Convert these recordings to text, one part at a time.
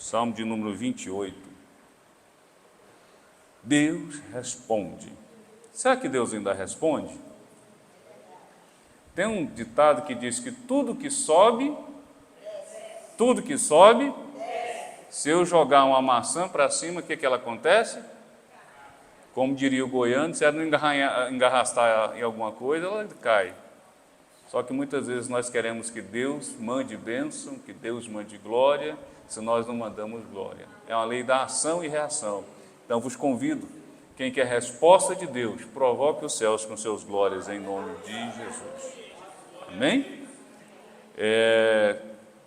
Salmo de número 28. Deus responde. Será que Deus ainda responde? Tem um ditado que diz que tudo que sobe, se eu jogar uma maçã para cima, o que ela acontece? Como diria o goiano, se ela não engarrastar em alguma coisa, ela cai. Só que muitas vezes nós queremos que Deus mande bênção, que Deus mande glória, se nós não mandamos glória. É uma lei da ação e reação. Então vos convido, quem quer resposta de Deus, provoque os céus com seus glórias em nome de Jesus. Amém?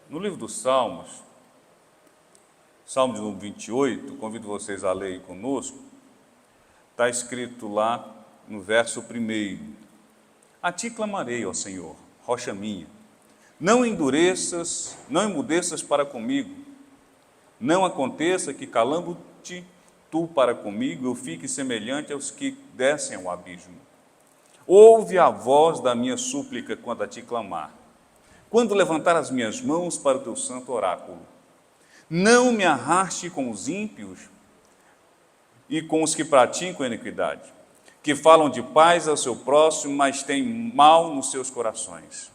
No livro dos Salmos, Salmo de número 28, convido vocês a ler conosco, está escrito lá no verso 1: A ti clamarei, ó Senhor, rocha minha, não emudeças para comigo, não aconteça que calando-te tu para comigo, eu fique semelhante aos que descem ao abismo. Ouve a voz da minha súplica quando a ti clamar, quando levantar as minhas mãos para o teu santo oráculo. Não me arraste com os ímpios e com os que praticam a iniquidade, que falam de paz ao seu próximo, mas têm mal nos seus corações.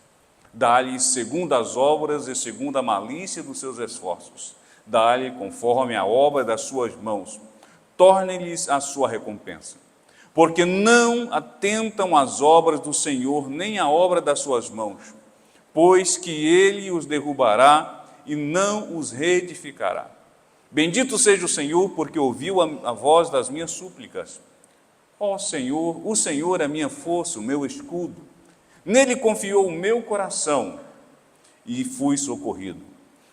Dá-lhes segundo as obras e segundo a malícia dos seus esforços. Dá-lhe conforme a obra das suas mãos. Torne-lhes a sua recompensa. Porque não atentam às obras do Senhor, nem à obra das suas mãos, pois que ele os derrubará e não os reedificará. Bendito seja o Senhor, porque ouviu a voz das minhas súplicas. Ó Senhor, o Senhor é minha força, o meu escudo. Nele confiou o meu coração e fui socorrido.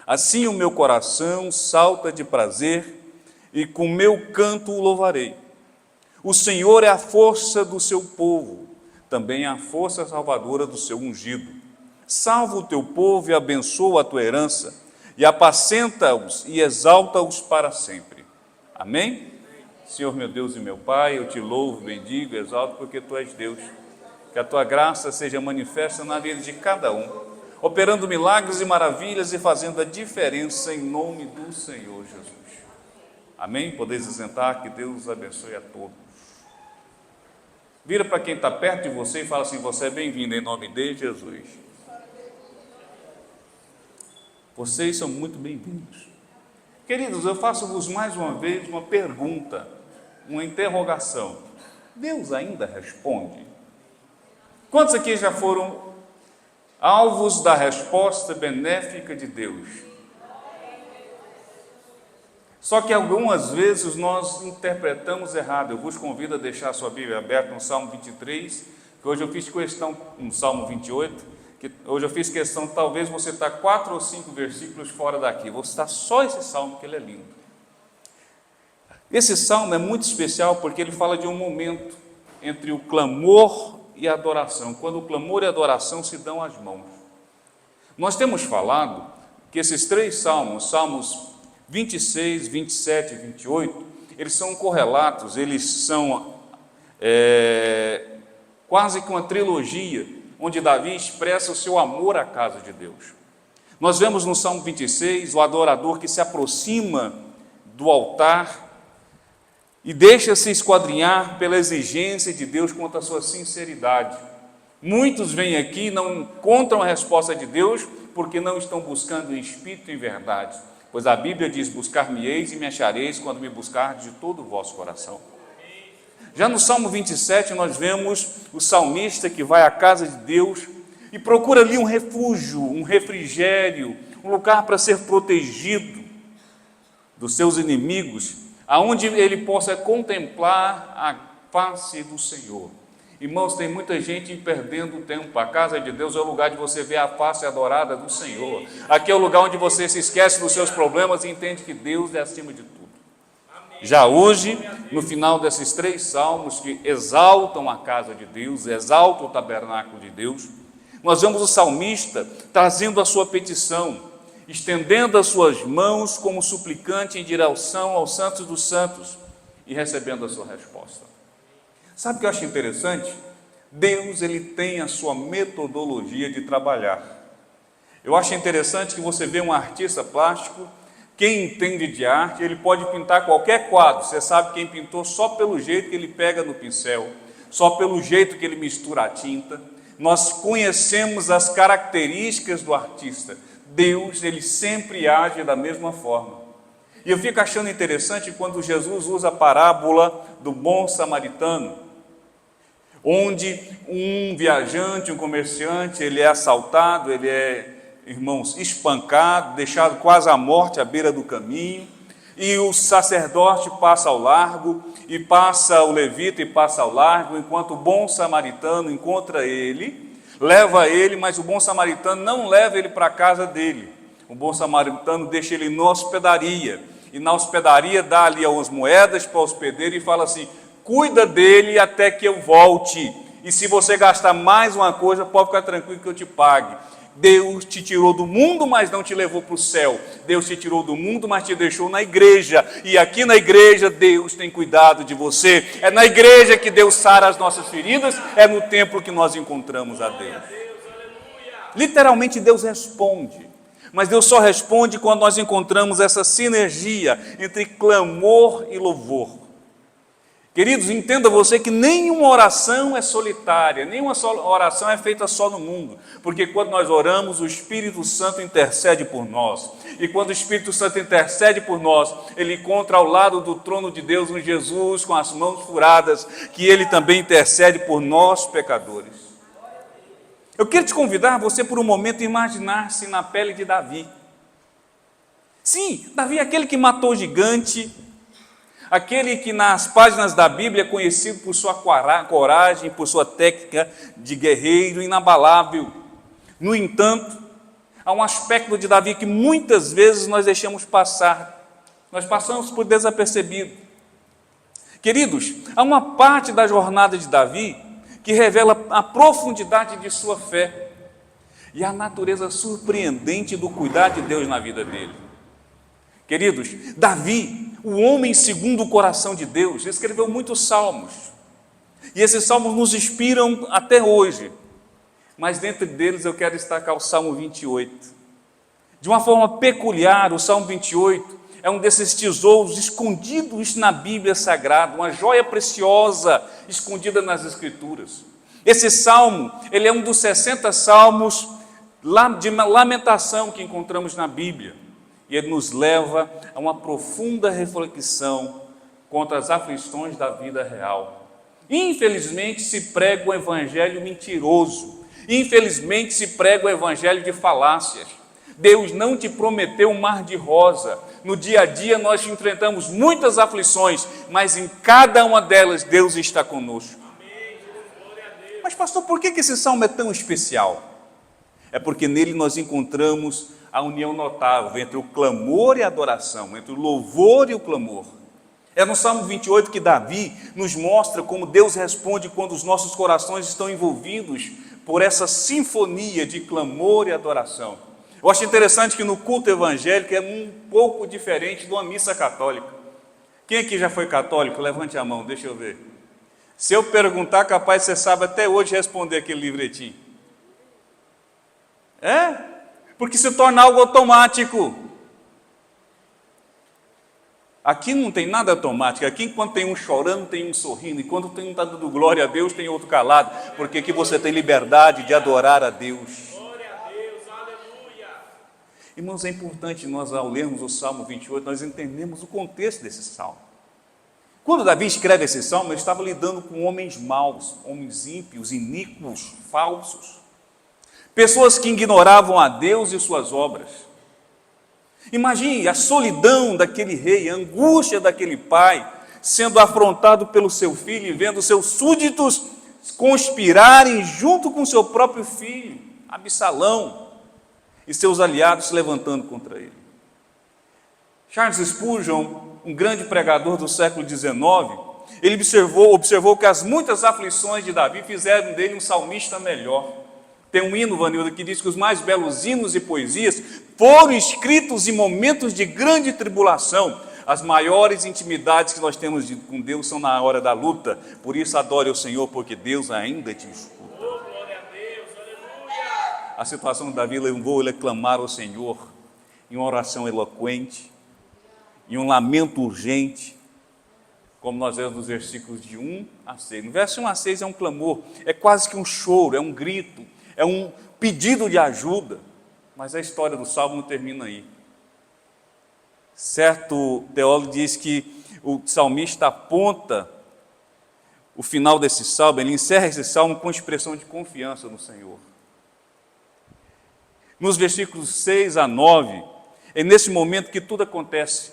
Assim o meu coração salta de prazer e com meu canto o louvarei. O Senhor é a força do seu povo, também a força salvadora do seu ungido. Salva o teu povo e abençoa a tua herança, e apacenta-os e exalta-os para sempre. Amém? Senhor meu Deus e meu Pai, eu te louvo, bendigo, exalto, porque tu és Deus. Que a tua graça seja manifesta na vida de cada um, operando milagres e maravilhas e fazendo a diferença em nome do Senhor Jesus. Amém? Podeis sentar, que Deus os abençoe a todos. Vira para quem está perto de você e fala assim: você é bem-vindo em nome de Jesus. Vocês são muito bem-vindos. Queridos, eu faço-vos mais uma vez uma pergunta, uma interrogação. Deus ainda responde? Quantos aqui já foram alvos da resposta benéfica de Deus? Só que algumas vezes nós interpretamos errado. Eu vos convido a deixar a sua Bíblia aberta no Salmo 23, que hoje eu fiz questão, no Salmo 28, que hoje eu fiz questão, talvez você está 4 ou 5 versículos fora daqui. Vou citar só esse salmo, que ele é lindo. Esse salmo é muito especial porque ele fala de um momento entre o clamor e a adoração, quando o clamor e a adoração se dão as mãos. Nós temos falado que esses 3 salmos, Salmos 26, 27 e 28, eles são correlatos, eles são quase que uma trilogia, onde Davi expressa o seu amor à casa de Deus. Nós vemos no Salmo 26 o adorador que se aproxima do altar e deixa-se esquadrinhar pela exigência de Deus quanto à sua sinceridade. Muitos vêm aqui e não encontram a resposta de Deus porque não estão buscando em espírito e em verdade, pois a Bíblia diz: buscar-me-eis e me achareis quando me buscardes de todo o vosso coração. Já no Salmo 27 nós vemos o salmista que vai à casa de Deus e procura ali um refúgio, um refrigério, um lugar para ser protegido dos seus inimigos, aonde ele possa contemplar a face do Senhor. Irmãos, tem muita gente perdendo tempo. A casa de Deus é o lugar de você ver a face adorada do Senhor. Aqui é o lugar onde você se esquece dos seus problemas e entende que Deus é acima de tudo. Já hoje, no final desses 3 salmos que exaltam a casa de Deus, exaltam o tabernáculo de Deus, nós vemos o salmista trazendo a sua petição, estendendo as suas mãos como suplicante em direção aos santos dos santos e recebendo a sua resposta. Sabe o que eu acho interessante? Deus, ele tem a sua metodologia de trabalhar. Eu acho interessante que você vê um artista plástico Quem entende de arte, ele pode pintar qualquer quadro. Você sabe quem pintou só pelo jeito que ele pega no pincel, só pelo jeito que ele mistura a tinta. Nós conhecemos as características do artista. Deus, ele sempre age da mesma forma. E eu fico achando interessante quando Jesus usa a parábola do bom samaritano, onde um viajante, um comerciante, ele é assaltado, ele é, irmãos, espancado, deixado quase à morte à beira do caminho, e o sacerdote passa ao largo, e passa o levita e passa ao largo, enquanto o bom samaritano encontra ele, leva ele, mas o bom samaritano não leva ele para a casa dele. O bom samaritano deixa ele na hospedaria, e na hospedaria dá ali umas moedas para o hospedeiro e fala assim: cuida dele até que eu volte, e se você gastar mais uma coisa, pode ficar tranquilo que eu te pague. Deus te tirou do mundo, mas não te levou para o céu. Deus te tirou do mundo, mas te deixou na igreja. E aqui na igreja, Deus tem cuidado de você. É na igreja que Deus sara as nossas feridas. É no templo que nós encontramos a Deus. Literalmente, Deus responde. Mas Deus só responde quando nós encontramos essa sinergia entre clamor e louvor. Queridos, entenda você que nenhuma oração é solitária, nenhuma oração é feita só no mundo, porque quando nós oramos, o Espírito Santo intercede por nós, e quando o Espírito Santo intercede por nós, ele encontra ao lado do trono de Deus um Jesus com as mãos furadas, que ele também intercede por nós pecadores. Eu quero te convidar você por um momento a imaginar-se na pele de Davi. Sim, Davi é aquele que matou o gigante, aquele que nas páginas da Bíblia é conhecido por sua coragem, por sua técnica de guerreiro inabalável. No entanto, há um aspecto de Davi que muitas vezes nós deixamos passar, nós passamos por desapercebido. Queridos, há uma parte da jornada de Davi que revela a profundidade de sua fé e a natureza surpreendente do cuidado de Deus na vida dele. Queridos, Davi, o homem segundo o coração de Deus, escreveu muitos salmos, e esses salmos nos inspiram até hoje, mas dentre deles eu quero destacar o Salmo 28. De uma forma peculiar, o Salmo 28 é um desses tesouros escondidos na Bíblia Sagrada, uma joia preciosa escondida nas Escrituras. Esse salmo, ele é um dos 60 salmos de lamentação que encontramos na Bíblia. E ele nos leva a uma profunda reflexão contra as aflições da vida real. Infelizmente se prega o evangelho mentiroso. Infelizmente se prega o evangelho de falácias. Deus não te prometeu um mar de rosa. No dia a dia nós enfrentamos muitas aflições, mas em cada uma delas Deus está conosco. Mas pastor, por que esse salmo é tão especial? É porque nele nós encontramos a união notável entre o clamor e a adoração, entre o louvor e o clamor. É no Salmo 28 que Davi nos mostra como Deus responde quando os nossos corações estão envolvidos por essa sinfonia de clamor e adoração. Eu acho interessante que no culto evangélico é um pouco diferente de uma missa católica. Quem aqui já foi católico? Levante a mão, deixa eu ver. Se eu perguntar, capaz você sabe até hoje responder aquele livretinho. É? Porque se torna algo automático. Aqui não tem nada automático. Aqui, enquanto tem um chorando, tem um sorrindo. E quando tem um está dando glória a Deus, tem outro calado. Porque aqui você tem liberdade de adorar a Deus. Glória a Deus, aleluia. Irmãos, é importante nós, ao lermos o Salmo 28, nós entendemos o contexto desse salmo. Quando Davi escreve esse salmo, ele estava lidando com homens maus, homens ímpios, iníquos, falsos. Pessoas que ignoravam a Deus e suas obras. Imagine a solidão daquele rei, a angústia daquele pai, sendo afrontado pelo seu filho e vendo seus súditos conspirarem junto com seu próprio filho, Absalão, e seus aliados se levantando contra ele. Charles Spurgeon, um grande pregador do século XIX, ele observou que as muitas aflições de Davi fizeram dele um salmista melhor. Tem um hino, Vanilda, que diz que os mais belos hinos e poesias foram escritos em momentos de grande tribulação. As maiores intimidades que nós temos com Deus são na hora da luta. Por isso adore o Senhor, porque Deus ainda te escuta. Oh, glória a Deus, aleluia. A situação de Davi levou ele a clamar ao Senhor em uma oração eloquente, e um lamento urgente, como nós vemos nos versículos de 1 a 6. No verso 1 a 6 é um clamor, é quase que um choro, é um grito, é um pedido de ajuda, mas a história do Salmo não termina aí. Certo teólogo diz que o salmista aponta o final desse salmo, ele encerra esse salmo com expressão de confiança no Senhor. Nos versículos 6 a 9, é nesse momento que tudo acontece.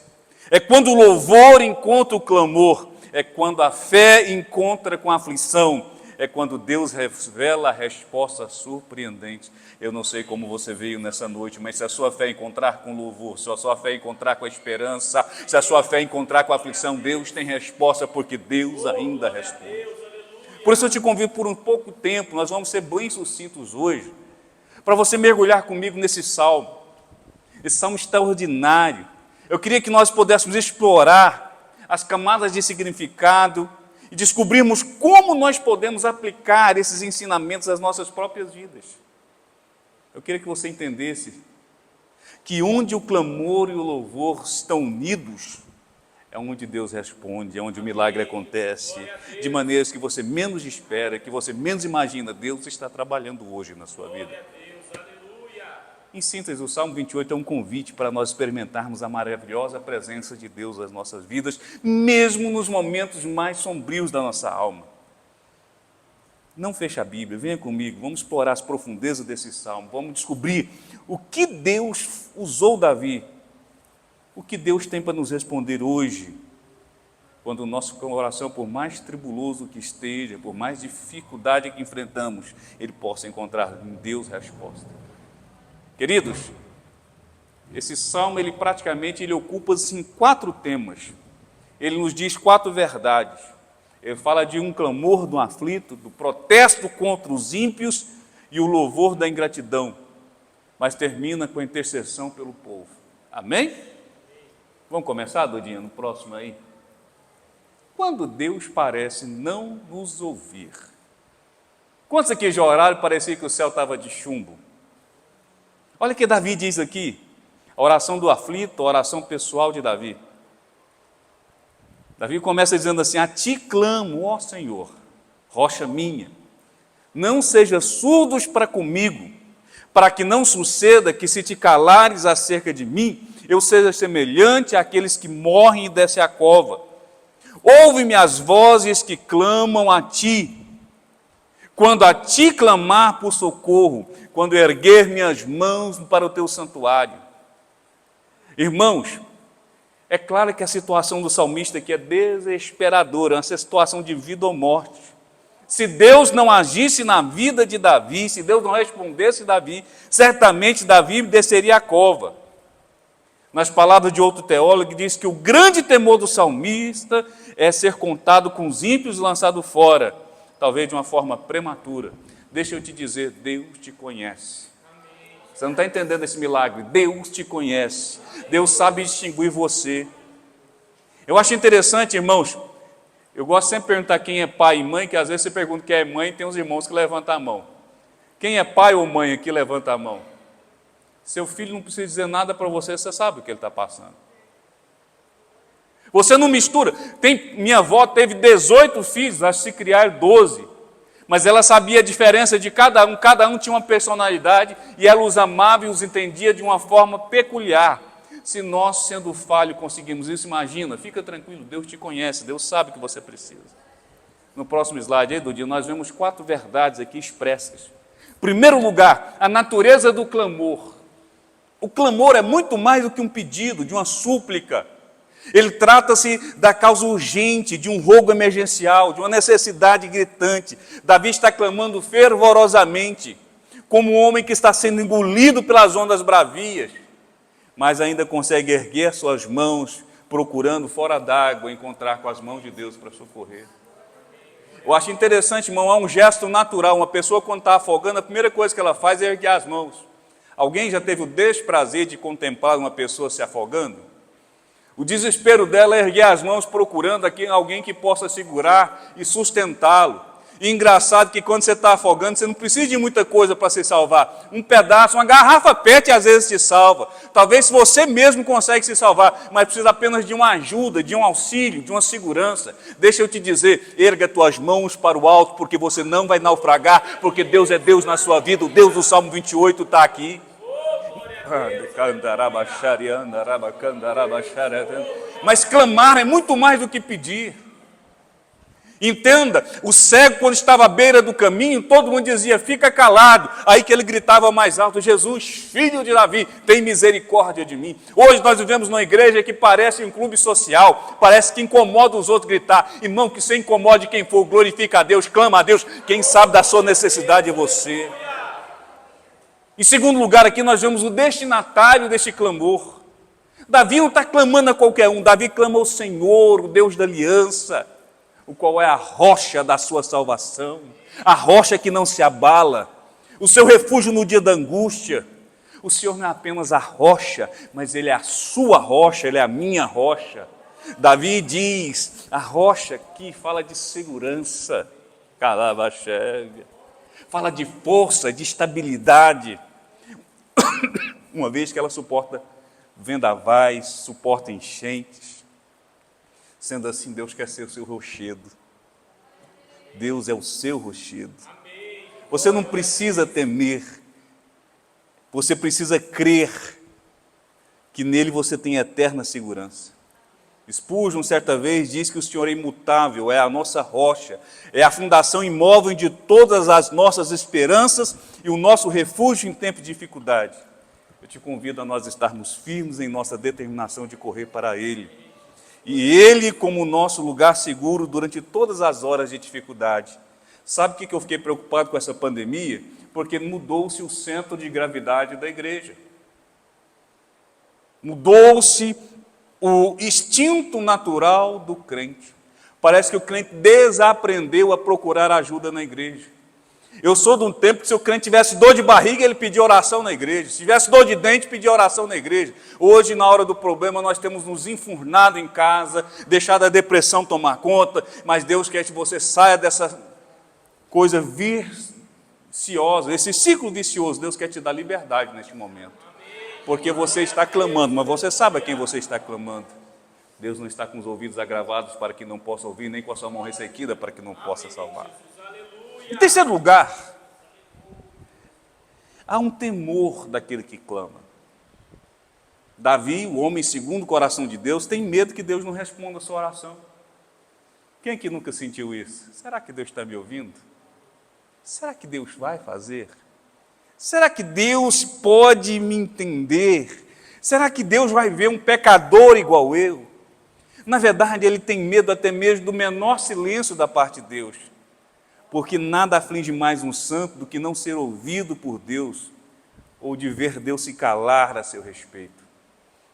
É quando o louvor encontra o clamor, é quando a fé encontra com a aflição, é quando Deus revela a resposta surpreendente. Eu não sei como você veio nessa noite, mas se a sua fé encontrar com louvor, se a sua fé encontrar com a esperança, se a sua fé encontrar com a aflição, Deus tem resposta, porque Deus ainda responde. Por isso eu te convido por um pouco tempo, nós vamos ser bem sucintos hoje, para você mergulhar comigo nesse salmo. Esse salmo extraordinário. Eu queria que nós pudéssemos explorar as camadas de significado e descobrirmos como nós podemos aplicar esses ensinamentos às nossas próprias vidas. Eu queria que você entendesse que onde o clamor e o louvor estão unidos, é onde Deus responde, é onde o milagre acontece, de maneiras que você menos espera, que você menos imagina. Deus está trabalhando hoje na sua vida. Em síntese, o Salmo 28 é um convite para nós experimentarmos a maravilhosa presença de Deus nas nossas vidas, mesmo nos momentos mais sombrios da nossa alma. Não feche a Bíblia, venha comigo, vamos explorar as profundezas desse salmo, vamos descobrir o que Deus usou Davi, o que Deus tem para nos responder hoje, quando o nosso coração, por mais tribuloso que esteja, por mais dificuldade que enfrentamos, ele possa encontrar em Deus resposta. Queridos, esse salmo, ele ocupa-se em 4 temas. Ele nos diz 4 verdades. Ele fala de um clamor do aflito, do protesto contra os ímpios e o louvor da ingratidão, mas termina com a intercessão pelo povo. Amém? Vamos começar, Dodinha, no próximo aí? Quando Deus parece não nos ouvir. Quantos aqui já oraram e parecia que o céu estava de chumbo? Olha o que Davi diz aqui, a oração do aflito, a oração pessoal de Davi. Davi começa dizendo assim: a ti clamo, ó Senhor, rocha minha, não sejas surdos para comigo, para que não suceda que, se te calares acerca de mim, eu seja semelhante àqueles que morrem e descem a cova. Ouve-me as vozes que clamam a ti, quando a ti clamar por socorro, quando erguer minhas mãos para o teu santuário. Irmãos, é claro que a situação do salmista aqui é desesperadora, uma situação de vida ou morte. Se Deus não agisse na vida de Davi, se Deus não respondesse Davi, certamente Davi desceria a cova. Nas palavras de outro teólogo, diz que o grande temor do salmista é ser contado com os ímpios e lançado fora, talvez de uma forma prematura. Deixa eu te dizer, Deus te conhece. Você não está entendendo esse milagre? Deus te conhece. Deus sabe distinguir você. Eu acho interessante, irmãos, eu gosto sempre de perguntar quem é pai e mãe, que às vezes você pergunta quem é mãe e tem uns irmãos que levantam a mão. Quem é pai ou mãe aqui, levanta a mão. Seu filho não precisa dizer nada para você, você sabe o que ele está passando. Você não mistura. Minha avó teve 18 filhos, acho que se criar 12. Mas ela sabia a diferença de cada um tinha uma personalidade, e ela os amava e os entendia de uma forma peculiar. Se nós, sendo falho, conseguimos isso, imagina, fica tranquilo, Deus te conhece, Deus sabe o que você precisa. No próximo slide aí, Dodinho, nós vemos 4 verdades aqui expressas. Em primeiro lugar, a natureza do clamor. O clamor é muito mais do que um pedido, de uma súplica. Ele trata-se da causa urgente, de um rogo emergencial, de uma necessidade gritante. Davi está clamando fervorosamente, como um homem que está sendo engolido pelas ondas bravias, mas ainda consegue erguer suas mãos, procurando fora d'água, encontrar com as mãos de Deus para socorrer. Eu acho interessante, irmão, há um gesto natural. Uma pessoa, quando está afogando, a primeira coisa que ela faz é erguer as mãos. Alguém já teve o desprazer de contemplar uma pessoa se afogando? O desespero dela é erguer as mãos procurando aqui alguém que possa segurar e sustentá-lo. E engraçado que quando você está afogando, você não precisa de muita coisa para se salvar. Um pedaço, uma garrafa PET às vezes te salva. Talvez você mesmo consegue se salvar, mas precisa apenas de uma ajuda, de um auxílio, de uma segurança. Deixa eu te dizer, erga tuas mãos para o alto, porque você não vai naufragar, porque Deus é Deus na sua vida. O Deus do Salmo 28 está aqui. Mas clamar é muito mais do que pedir. Entenda, o cego, quando estava à beira do caminho, todo mundo dizia, fica calado. Aí que ele gritava mais alto, Jesus, filho de Davi, tem misericórdia de mim. Hoje nós vivemos numa igreja que parece um clube social, parece que incomoda os outros gritar. Irmão, que você incomode quem for, glorifica a Deus, clama a Deus, quem sabe da sua necessidade é você. Em segundo lugar, aqui nós vemos o destinatário deste clamor. Davi não está clamando a qualquer um, Davi clama ao Senhor, o Deus da aliança, o qual é a rocha da sua salvação, a rocha que não se abala, o seu refúgio no dia da angústia. O Senhor não é apenas a rocha, mas Ele é a sua rocha, Ele é a minha rocha. Davi diz, a rocha aqui fala de segurança, fala de força, de estabilidade, uma vez que ela suporta vendavais, suporta enchentes. Sendo assim, Deus quer ser o seu rochedo. Deus é o seu rochedo. Você não precisa temer. Você precisa crer que nele você tem eterna segurança. Spurgeon, certa vez, diz que o Senhor é imutável, é a nossa rocha, é a fundação imóvel de todas as nossas esperanças e o nosso refúgio em tempo de dificuldade. Eu te convido a nós estarmos firmes em nossa determinação de correr para Ele. E Ele como nosso lugar seguro durante todas as horas de dificuldade. Sabe o que eu fiquei preocupado com essa pandemia? Porque mudou-se o centro de gravidade da igreja. Mudou-se o instinto natural do crente. Parece que o crente desaprendeu a procurar ajuda na igreja. Eu sou de um tempo que se o crente tivesse dor de barriga, ele pedia oração na igreja. Se tivesse dor de dente, pedia oração na igreja. Hoje, na hora do problema, nós temos nos enfurnado em casa, deixado a depressão tomar conta, mas Deus quer que você saia dessa coisa viciosa, esse ciclo vicioso. Deus quer te dar liberdade neste momento. Porque você está clamando, mas você sabe a quem você está clamando. Deus não está com os ouvidos agravados para que não possa ouvir, nem com a sua mão ressequida para que não possa salvar. Em terceiro lugar, há um temor daquele que clama. Davi, o homem segundo o coração de Deus, tem medo que Deus não responda a sua oração. Quem aqui nunca sentiu isso? Será que Deus está me ouvindo? Será que Deus vai fazer? Será que Deus pode me entender? Será que Deus vai ver um pecador igual eu? Na verdade, ele tem medo até mesmo do menor silêncio da parte de Deus. Porque nada aflige mais um santo do que não ser ouvido por Deus ou de ver Deus se calar a seu respeito.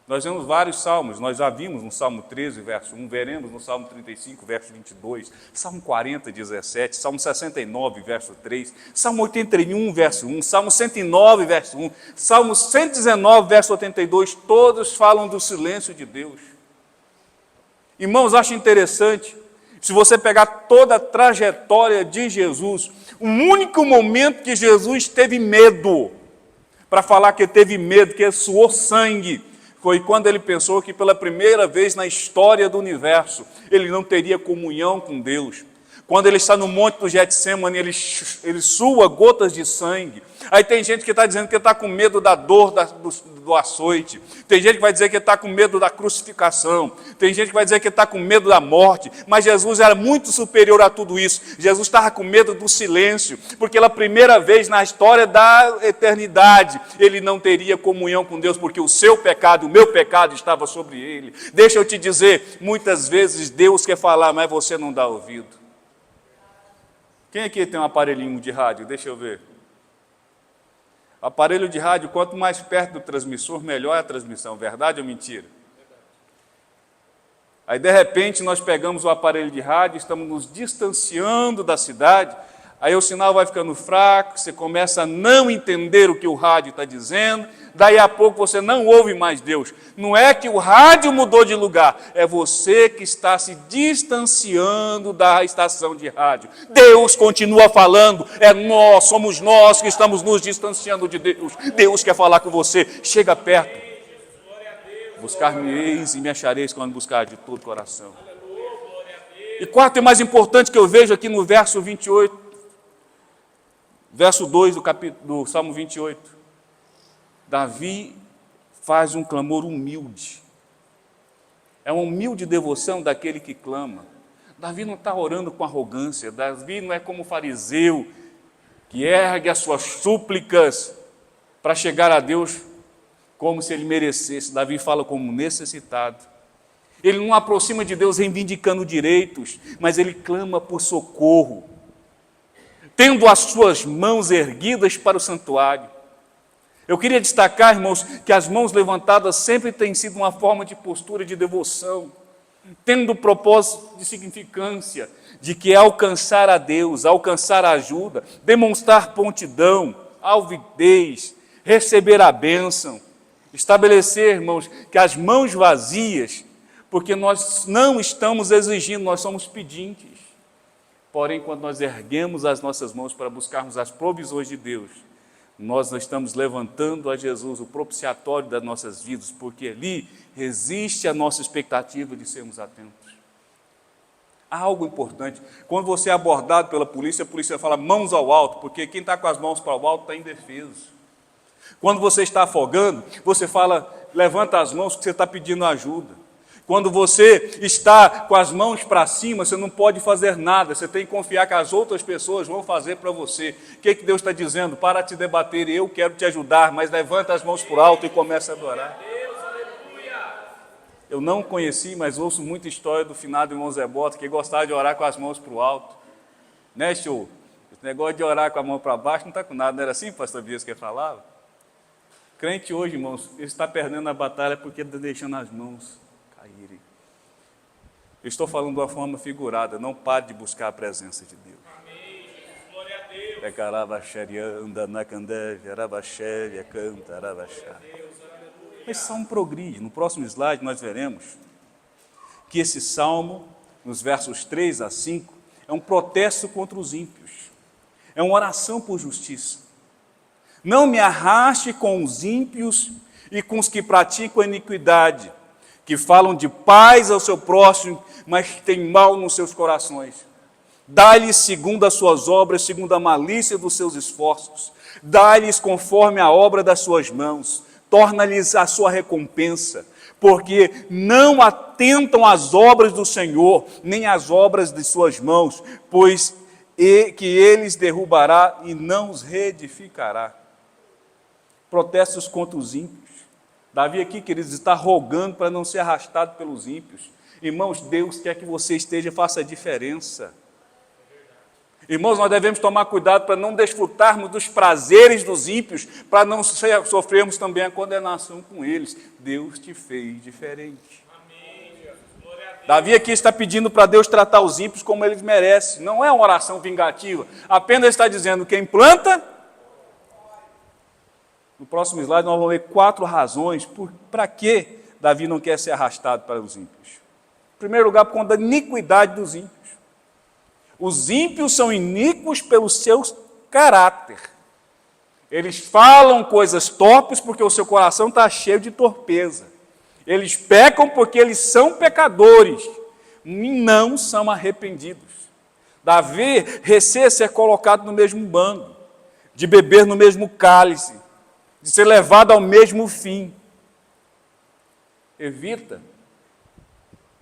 Nós vemos vários salmos, nós já vimos no Salmo 13, verso 1, veremos no Salmo 35, verso 22, Salmo 40, 17, Salmo 69, verso 3, Salmo 81, verso 1, Salmo 109, verso 1, Salmo 119, verso 82, todos falam do silêncio de Deus. Irmãos, acho interessante, se você pegar toda a trajetória de Jesus, o único momento que Jesus teve medo, para falar que teve medo, que suou sangue, foi quando ele pensou que pela primeira vez na história do universo, ele não teria comunhão com Deus. Quando ele está no monte do Getsemane, ele sua gotas de sangue. Aí tem gente que está dizendo que está com medo da dor do açoite. Tem gente que vai dizer que está com medo da crucificação. Tem gente que vai dizer que está com medo da morte. Mas Jesus era muito superior a tudo isso. Jesus estava com medo do silêncio, porque pela primeira vez na história da eternidade, ele não teria comunhão com Deus, porque o seu pecado, o meu pecado estava sobre ele. Deixa eu te dizer, muitas vezes Deus quer falar, mas você não dá ouvido. Quem aqui tem um aparelhinho de rádio? Deixa eu ver. Aparelho de rádio, quanto mais perto do transmissor, melhor é a transmissão. Verdade ou mentira? Aí, de repente, nós pegamos o aparelho de rádio, estamos nos distanciando da cidade, Aí o sinal vai ficando fraco, você começa a não entender o que o rádio está dizendo, daí a pouco você não ouve mais Deus. Não é que o rádio mudou de lugar, é você que está se distanciando da estação de rádio. Deus continua falando, somos nós que estamos nos distanciando de Deus. Deus quer falar com você, chega perto. Buscar-me-eis e me achareis quando buscar de todo o coração. E quarto e mais importante que eu vejo aqui no verso 28, verso 2 do Salmo 28, Davi faz um clamor humilde. É uma humilde devoção daquele que clama. Davi não está orando com arrogância, Davi não é como o fariseu, que ergue as suas súplicas para chegar a Deus como se ele merecesse. Davi fala como necessitado. Ele não aproxima de Deus reivindicando direitos, mas ele clama por socorro, tendo as suas mãos erguidas para o santuário. Eu queria destacar, irmãos, que as mãos levantadas sempre têm sido uma forma de postura de devoção, tendo o propósito de significância, de que é alcançar a Deus, alcançar a ajuda, demonstrar prontidão, alvidez, receber a bênção, estabelecer, irmãos, que as mãos vazias, porque nós não estamos exigindo, nós somos pedintes. Porém, quando nós erguemos as nossas mãos para buscarmos as provisões de Deus, nós estamos levantando a Jesus, o propiciatório das nossas vidas, porque ali resiste a nossa expectativa de sermos atentos. Há algo importante. Quando você é abordado pela polícia, a polícia fala mãos ao alto, porque quem está com as mãos para o alto está indefeso. Quando você está afogando, você fala, levanta as mãos porque você está pedindo ajuda. Quando você está com as mãos para cima, você não pode fazer nada, você tem que confiar que as outras pessoas vão fazer para você. O que Deus está dizendo? Para te debater, eu quero te ajudar, mas levanta as mãos para o alto e começa a adorar. Eu não conheci, mas ouço muita história do finado irmão Zé Bota, que gostava de orar com as mãos para o alto. Né, show? Esse negócio de orar com a mão para baixo não está com nada, não era assim, pastor Bias, que ele falava? Crente hoje, irmãos, ele está perdendo a batalha porque ele está deixando as mãos caírem. Eu estou falando de uma forma figurada, não pare de buscar a presença de Deus. Amém. Glória a Deus. Esse salmo progride. No próximo slide nós veremos que esse salmo, nos versos 3 a 5, é um protesto contra os ímpios. É uma oração por justiça. Não me arraste com os ímpios e com os que praticam a iniquidade, que falam de paz ao seu próximo, mas que têm mal nos seus corações. Dá-lhes segundo as suas obras, segundo a malícia dos seus esforços. Dá-lhes conforme a obra das suas mãos. Torna-lhes a sua recompensa, porque não atentam às obras do Senhor, nem às obras de suas mãos, pois que eles derrubará e não os reedificará. Protestos contra os ímpios. Davi aqui, queridos, está rogando para não ser arrastado pelos ímpios. Irmãos, Deus quer que você faça a diferença. Irmãos, nós devemos tomar cuidado para não desfrutarmos dos prazeres dos ímpios, para não sofrermos também a condenação com eles. Deus te fez diferente. Davi aqui está pedindo para Deus tratar os ímpios como eles merecem. Não é uma oração vingativa, apenas está dizendo quem planta. No próximo slide nós vamos ver 4 razões para que Davi não quer ser arrastado para os ímpios. Em primeiro lugar, por conta da iniquidade dos ímpios. Os ímpios são iníquos pelo seu caráter. Eles falam coisas torpes porque o seu coração está cheio de torpeza. Eles pecam porque eles são pecadores e não são arrependidos. Davi receia ser colocado no mesmo bando, de beber no mesmo cálice, de ser levado ao mesmo fim. Evita.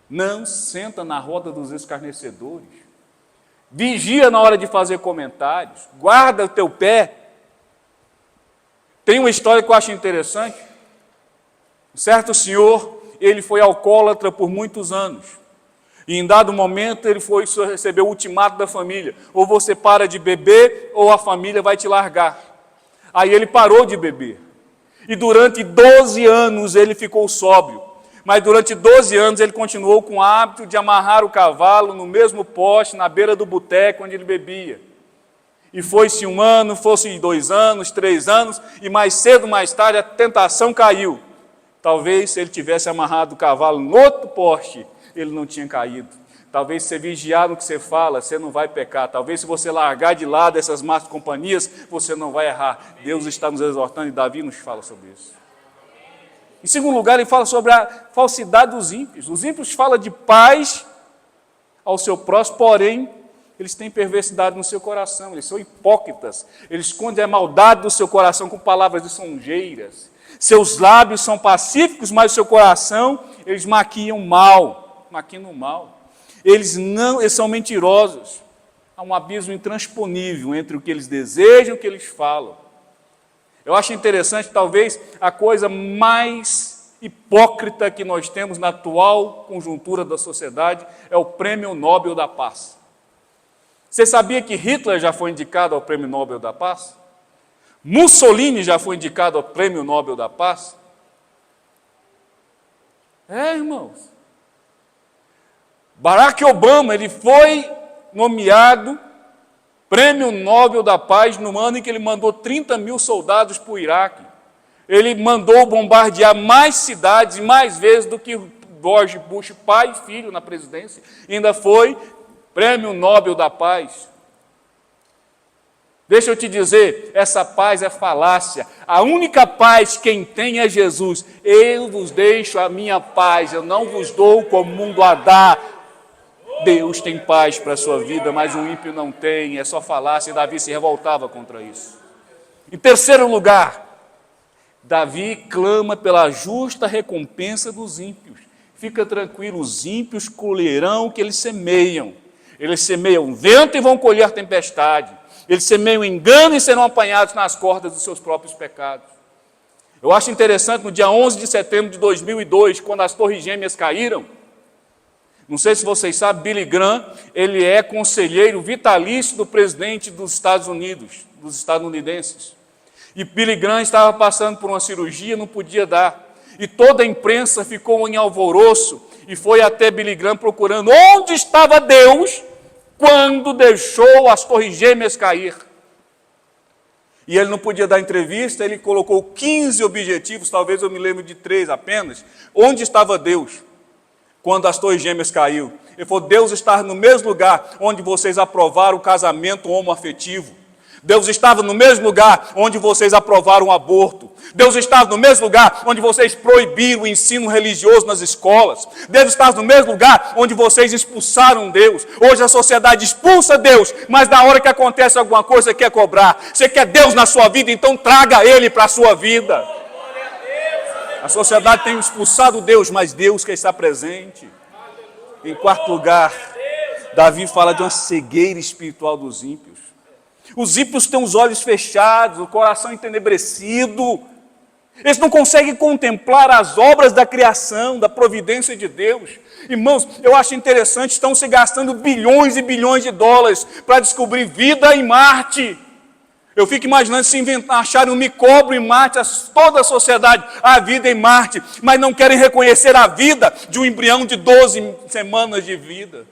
Não senta na roda dos escarnecedores. Vigia na hora de fazer comentários. Guarda o teu pé. Tem uma história que eu acho interessante. Um certo senhor, ele foi alcoólatra por muitos anos. E em dado momento ele recebeu o ultimato da família. Ou você para de beber, ou a família vai te largar. Aí ele parou de beber. E durante 12 anos ele ficou sóbrio. Mas durante 12 anos ele continuou com o hábito de amarrar o cavalo no mesmo poste, na beira do boteco onde ele bebia. E foi-se 1 ano, fosse 2 anos, 3 anos, e mais cedo, mais tarde, a tentação caiu. Talvez se ele tivesse amarrado o cavalo no outro poste, ele não tinha caído. Talvez se você vigiar no que você fala, você não vai pecar. Talvez se você largar de lado essas más companhias, você não vai errar. Deus está nos exortando e Davi nos fala sobre isso. Em segundo lugar, ele fala sobre a falsidade dos ímpios. Os ímpios falam de paz ao seu próximo, porém, eles têm perversidade no seu coração, eles são hipócritas, eles escondem a maldade do seu coração com palavras lisonjeiras. Seus lábios são pacíficos, mas o seu coração, eles maquinam o mal. Eles são mentirosos. Há um abismo intransponível entre o que eles desejam e o que eles falam. Eu acho interessante, talvez, a coisa mais hipócrita que nós temos na atual conjuntura da sociedade é o Prêmio Nobel da Paz. Você sabia que Hitler já foi indicado ao Prêmio Nobel da Paz? Mussolini já foi indicado ao Prêmio Nobel da Paz? Irmãos. Barack Obama, ele foi nomeado Prêmio Nobel da Paz no ano em que ele mandou 30 mil soldados para o Iraque. Ele mandou bombardear mais cidades e mais vezes do que George Bush, pai e filho, na presidência. E ainda foi Prêmio Nobel da Paz. Deixa eu te dizer, essa paz é falácia. A única paz quem tem é Jesus. Eu vos deixo a minha paz, eu não vos dou como o mundo a dá. Deus tem paz para a sua vida, mas o ímpio não tem, é só falácia, e Davi se revoltava contra isso. Em terceiro lugar, Davi clama pela justa recompensa dos ímpios. Fica tranquilo, os ímpios colherão o que eles semeiam. Eles semeiam vento e vão colher tempestade. Eles semeiam engano e serão apanhados nas cordas dos seus próprios pecados. Eu acho interessante, no dia 11 de setembro de 2002, quando as Torres Gêmeas caíram, não sei se vocês sabem, Billy Graham, ele é conselheiro vitalício do presidente dos Estados Unidos, dos estadunidenses. E Billy Graham estava passando por uma cirurgia, não podia dar. E toda a imprensa ficou em alvoroço e foi até Billy Graham procurando onde estava Deus quando deixou as Torres Gêmeas cair. E ele não podia dar entrevista, ele colocou 15 objetivos, talvez eu me lembre de 3 apenas. Onde estava Deus quando as Torres Gêmeas caiu? Ele falou, Deus está no mesmo lugar onde vocês aprovaram o casamento homoafetivo. Deus estava no mesmo lugar onde vocês aprovaram o aborto. Deus estava no mesmo lugar onde vocês proibiram o ensino religioso nas escolas. Deus estava no mesmo lugar onde vocês expulsaram Deus. Hoje a sociedade expulsa Deus, mas na hora que acontece alguma coisa, quer cobrar. Você quer Deus na sua vida, então traga Ele para a sua vida. A sociedade tem expulsado Deus, mas Deus quer estar presente. Em quarto lugar, Davi fala de uma cegueira espiritual dos ímpios. Os ímpios têm os olhos fechados, o coração entenebrecido. Eles não conseguem contemplar as obras da criação, da providência de Deus. Irmãos, eu acho interessante, estão se gastando bilhões e bilhões de dólares para descobrir vida em Marte. Eu fico imaginando se acharem um micróbio em Marte, toda a sociedade, a vida em Marte, mas não querem reconhecer a vida de um embrião de 12 semanas de vida.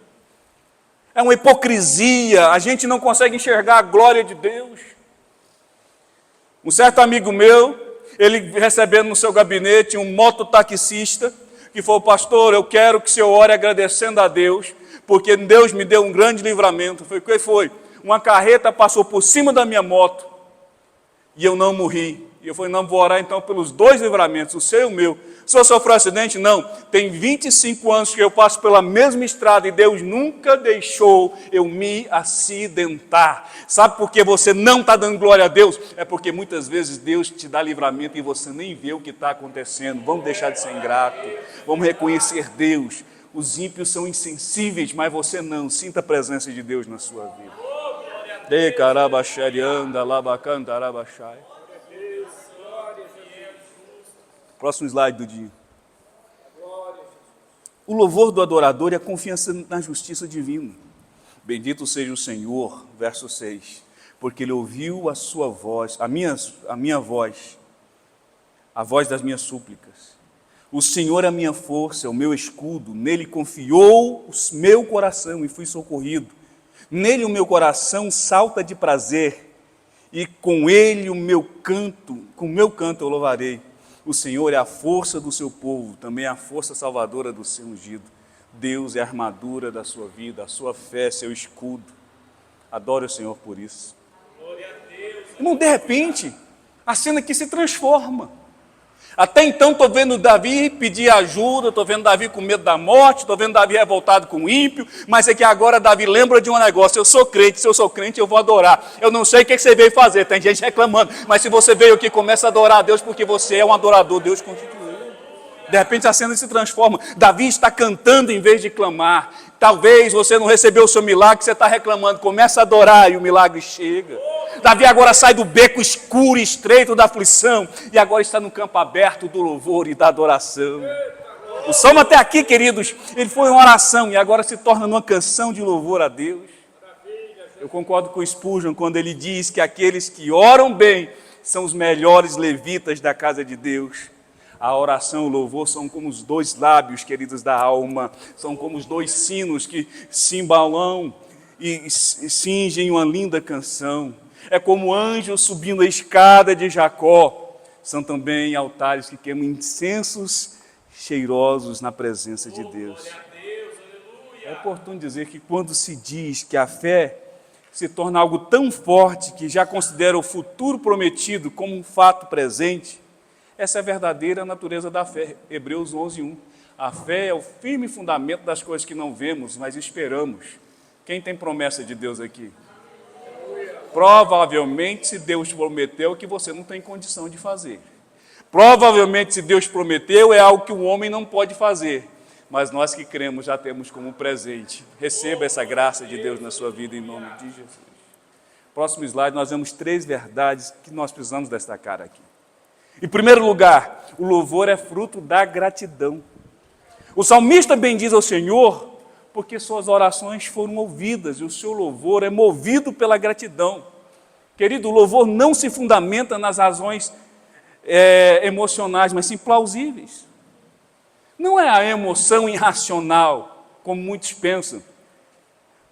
É uma hipocrisia, a gente não consegue enxergar a glória de Deus. Um certo amigo meu, ele recebendo no seu gabinete um mototaxista, que falou, pastor, eu quero que o senhor ore agradecendo a Deus, porque Deus me deu um grande livramento. Eu falei, o que foi? Uma carreta passou por cima da minha moto e eu não morri. E eu falei, não, vou orar então pelos 2 livramentos, o seu e o meu. O senhor sofreu acidente? Não. Tem 25 anos que eu passo pela mesma estrada e Deus nunca deixou eu me acidentar. Sabe por que você não está dando glória a Deus? É porque muitas vezes Deus te dá livramento e você nem vê o que está acontecendo. Vamos deixar de ser ingrato. Vamos reconhecer Deus. Os ímpios são insensíveis, mas você não. Sinta a presença de Deus na sua vida. De carabaxarianda, labacantarabachai. Próximo slide do dia. O louvor do adorador é a confiança na justiça divina. Bendito seja o Senhor, verso 6, porque Ele ouviu a sua voz, a minha voz, a voz das minhas súplicas. O Senhor é a minha força, é o meu escudo, nele confiou o meu coração e fui socorrido. Nele o meu coração salta de prazer, e com ele com o meu canto eu louvarei. O Senhor é a força do seu povo, também a força salvadora do seu ungido. Deus é a armadura da sua vida, a sua fé, seu escudo. Adore o Senhor por isso. Irmão, de repente, a cena aqui se transforma. Até então estou vendo Davi pedir ajuda, estou vendo Davi com medo da morte, estou vendo Davi revoltado com o ímpio, mas é que agora Davi lembra de um negócio: eu sou crente, se eu sou crente eu vou adorar. Eu não sei o que você veio fazer, tem gente reclamando, mas se você veio aqui, começa a adorar a Deus, porque você é um adorador, Deus constituiu. De repente a cena se transforma, Davi está cantando em vez de clamar. Talvez você não recebeu o seu milagre, você está reclamando, começa a adorar e o milagre chega. Davi agora sai do beco escuro e estreito da aflição e agora está no campo aberto do louvor e da adoração. O salmo até aqui, queridos, ele foi uma oração e agora se torna uma canção de louvor a Deus. Eu concordo com o Spurgeon quando ele diz que aqueles que oram bem são os melhores levitas da casa de Deus. A oração e o louvor são como os dois lábios, queridos, da alma, são como os dois sinos que cimbalam e cingem uma linda canção. É como anjos subindo a escada de Jacó. São também altares que queimam incensos cheirosos na presença de Deus. É oportuno dizer que quando se diz que a fé se torna algo tão forte que já considera o futuro prometido como um fato presente, essa é a verdadeira natureza da fé. Hebreus 11:1. A fé é o firme fundamento das coisas que não vemos, mas esperamos. Quem tem promessa de Deus aqui? Provavelmente, se Deus prometeu, que você não tem condição de fazer. Provavelmente, se Deus prometeu, é algo que o homem não pode fazer. Mas nós que cremos já temos como presente. Receba essa graça de Deus na sua vida em nome de Jesus. Próximo slide, nós vemos 3 verdades que nós precisamos destacar aqui. Em primeiro lugar, o louvor é fruto da gratidão. O salmista bendiz ao Senhor porque suas orações foram ouvidas e o seu louvor é movido pela gratidão. Querido, o louvor não se fundamenta nas razões emocionais, mas sim plausíveis. Não é a emoção irracional, como muitos pensam,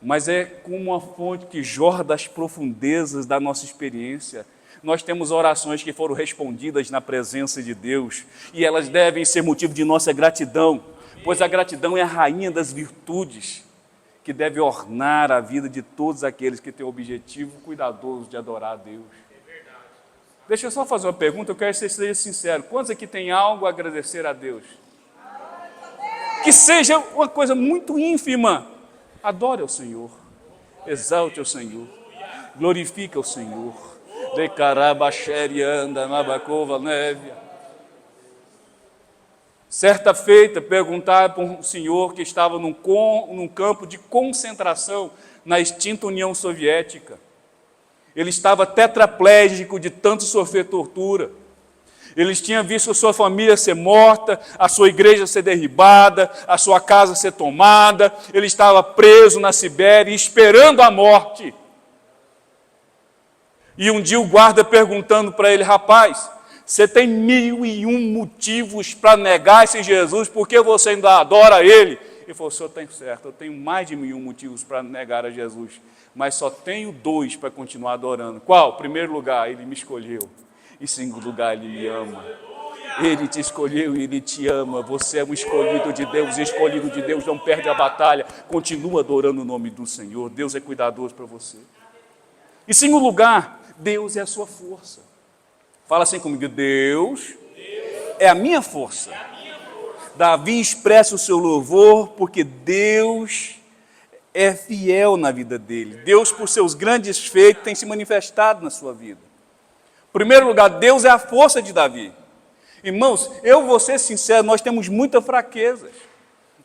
mas é como uma fonte que jorra das profundezas da nossa experiência. Nós temos orações que foram respondidas na presença de Deus e elas devem ser motivo de nossa gratidão, pois a gratidão é a rainha das virtudes que deve ornar a vida de todos aqueles que têm o objetivo cuidadoso de adorar a Deus. Deixa eu só fazer uma pergunta, eu quero que você seja sincero. Quantos aqui têm algo a agradecer a Deus? Que seja uma coisa muito ínfima. Adore ao Senhor, exalte ao Senhor, glorifique ao Senhor. De carabaxerianda, nabacova, névia. Certa feita, perguntaram para um senhor que estava num campo de concentração na extinta União Soviética. Ele estava tetraplégico de tanto sofrer tortura. Ele tinha visto a sua família ser morta, a sua igreja ser derribada, a sua casa ser tomada. Ele estava preso na Sibéria, esperando a morte. E um dia o guarda perguntando para ele: rapaz, você tem 1001 motivos para negar esse Jesus, por que você ainda adora ele? Ele falou: o senhor tem certo, eu tenho mais de 1001 motivos para negar a Jesus, mas só tenho 2 para continuar adorando. Qual? Em primeiro lugar, ele me escolheu. Em segundo lugar, ele me ama. Ele te escolheu e ele te ama. Você é um escolhido de Deus. E escolhido de Deus não perde a batalha. Continua adorando o nome do Senhor. Deus é cuidadoso para você. Em segundo lugar, Deus é a sua força. Fala assim comigo: Deus é a minha força. Davi expressa o seu louvor porque Deus é fiel na vida dele. Deus, por seus grandes feitos, tem se manifestado na sua vida. Em primeiro lugar, Deus é a força de Davi. Irmãos, eu vou ser sincero, nós temos muitas fraquezas.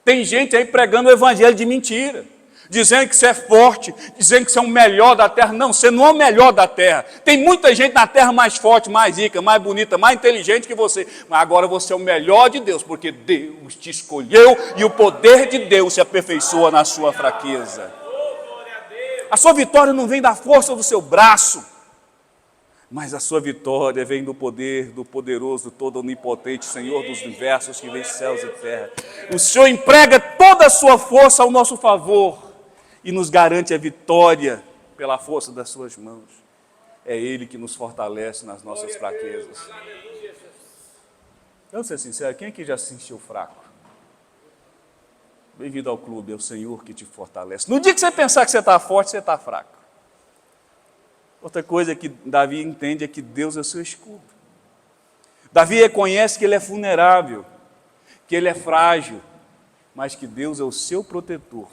Tem gente aí pregando o evangelho de mentira, dizendo que você é forte, dizendo que você é o melhor da terra. Não, você não é o melhor da terra. Tem muita gente na terra mais forte, mais rica, mais bonita, mais inteligente que você. Mas agora você é o melhor de Deus, porque Deus te escolheu e o poder de Deus se aperfeiçoa na sua fraqueza. A sua vitória não vem da força do seu braço, mas a sua vitória vem do poder do poderoso, todo onipotente, Senhor dos universos, que vem céus e terra. O Senhor emprega toda a sua força ao nosso favor. e nos garante a vitória pela força das suas mãos. É Ele que nos fortalece nas nossas fraquezas. Vamos ser sinceros, quem aqui já se sentiu fraco? Bem-vindo ao clube, é o Senhor que te fortalece. No dia que você pensar que você está forte, você está fraco. Outra coisa que Davi entende é que Deus é seu escudo. Davi reconhece que ele é vulnerável, que ele é frágil, mas que Deus é o seu protetor.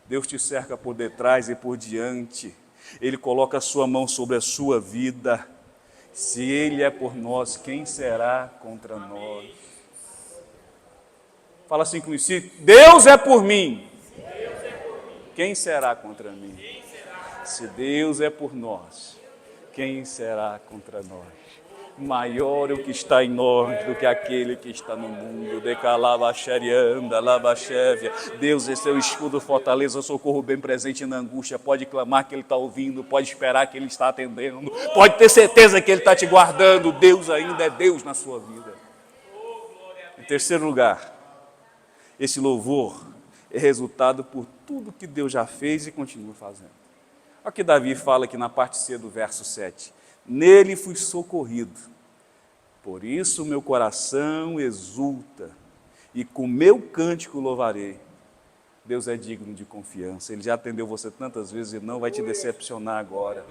Deus te cerca por detrás e por diante. Ele coloca a sua mão sobre a sua vida. Se Ele é por nós, quem será contra nós? Fala assim comigo: se Deus é por mim, quem será contra mim? Se Deus é por nós, quem será contra nós? Maior é o que está em nós do que aquele que está no mundo. Deus é seu escudo, fortaleza, socorro bem presente na angústia. Pode clamar que Ele está ouvindo, pode esperar que Ele está atendendo, pode ter certeza que Ele está te guardando. Deus ainda é Deus na sua vida. Em terceiro lugar, esse louvor é resultado por tudo que Deus já fez e continua fazendo. Olha o que Davi fala aqui na parte C do verso 7. Nele fui socorrido, por isso meu coração exulta, e com meu cântico louvarei. Deus é digno de confiança, Ele já atendeu você tantas vezes e não vai te decepcionar agora.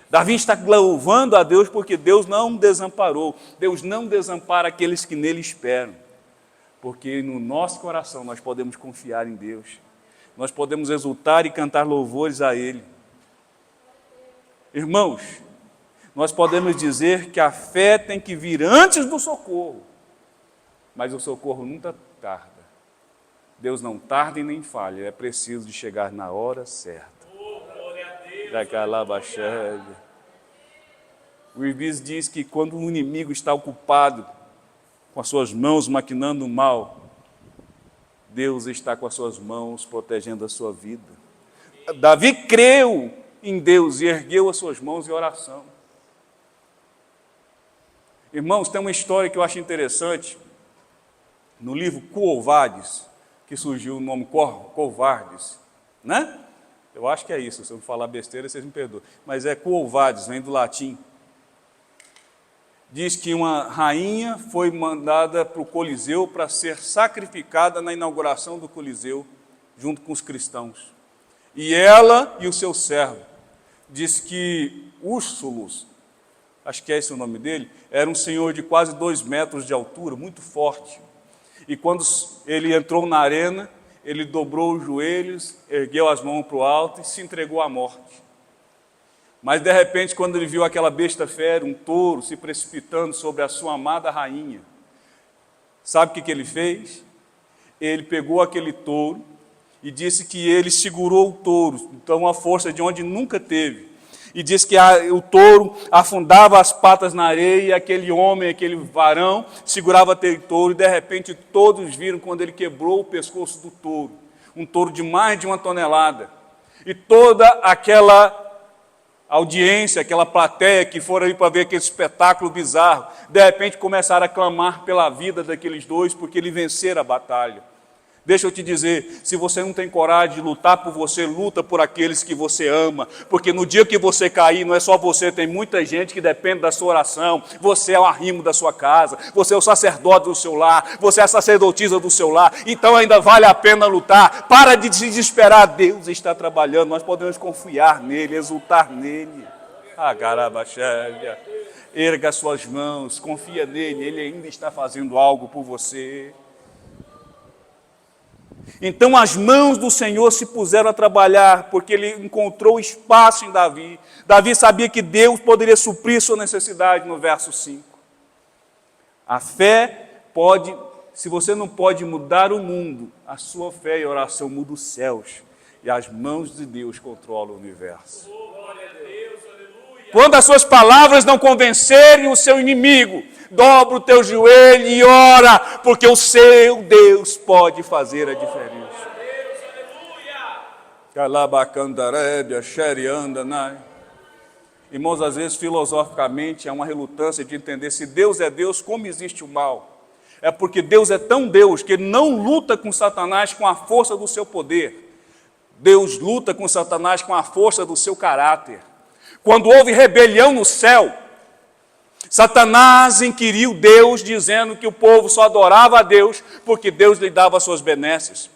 Davi está louvando a Deus porque Deus não desamparou. Deus não desampara aqueles que nele esperam, porque no nosso coração nós podemos confiar em Deus, nós podemos exultar e cantar louvores a Ele. Irmãos, nós podemos dizer que a fé tem que vir antes do socorro, mas o socorro nunca tarda. Deus não tarda e nem falha, é preciso de chegar na hora certa. O Ibis diz que quando o inimigo está ocupado com as suas mãos maquinando o mal, Deus está com as suas mãos protegendo a sua vida. Davi creu em Deus e ergueu as suas mãos em oração. Irmãos, tem uma história que eu acho interessante, no livro Quo Vadis, que surgiu o nome Quo Vadis, né? Eu acho que é isso, se eu falar besteira, vocês me perdoem. Mas é Quo Vadis, vem do latim. Diz que uma rainha foi mandada para o Coliseu para ser sacrificada na inauguração do Coliseu, junto com os cristãos. E ela e o seu servo, diz que Úrsulus, acho que é esse o nome dele, era um senhor de quase 2 metros de altura, muito forte. E quando ele entrou na arena, ele dobrou os joelhos, ergueu as mãos para o alto e se entregou à morte. Mas de repente, quando ele viu aquela besta fera, um touro, se precipitando sobre a sua amada rainha, sabe o que ele fez? Ele pegou aquele touro e disse que ele segurou o touro, então uma força de onde nunca teve. E diz que o touro afundava as patas na areia, e aquele homem, aquele varão, segurava aquele touro, e de repente todos viram quando ele quebrou o pescoço do touro, um touro de mais de 1 tonelada. E toda aquela audiência, aquela plateia que foram ali para ver aquele espetáculo bizarro, de repente começaram a clamar pela vida daqueles dois, porque eles venceram a batalha. Deixa eu te dizer, se você não tem coragem de lutar por você, luta por aqueles que você ama, porque no dia que você cair, não é só você, tem muita gente que depende da sua oração. Você é o arrimo da sua casa, você é o sacerdote do seu lar, você é a sacerdotisa do seu lar, então ainda vale a pena lutar. Para de se desesperar, Deus está trabalhando, nós podemos confiar nele, exultar nele. Agarabaxélia, erga suas mãos, confia nele, ele ainda está fazendo algo por você. Então as mãos do Senhor se puseram a trabalhar, porque ele encontrou espaço em Davi. Davi sabia que Deus poderia suprir sua necessidade, no verso 5. A fé pode, se você não pode mudar o mundo, a sua fé e oração muda os céus, e as mãos de Deus controlam o universo. Quando as suas palavras não convencerem o seu inimigo, dobra o teu joelho e ora, porque o seu Deus pode fazer a diferença. Irmãos, às vezes filosoficamente há uma relutância de entender se Deus é Deus, como existe o mal. É porque Deus é tão Deus que Ele não luta com Satanás com a força do seu poder. Deus luta com Satanás com a força do seu caráter. Quando houve rebelião no céu, Satanás inquiriu Deus, dizendo que o povo só adorava a Deus porque Deus lhe dava suas benesses.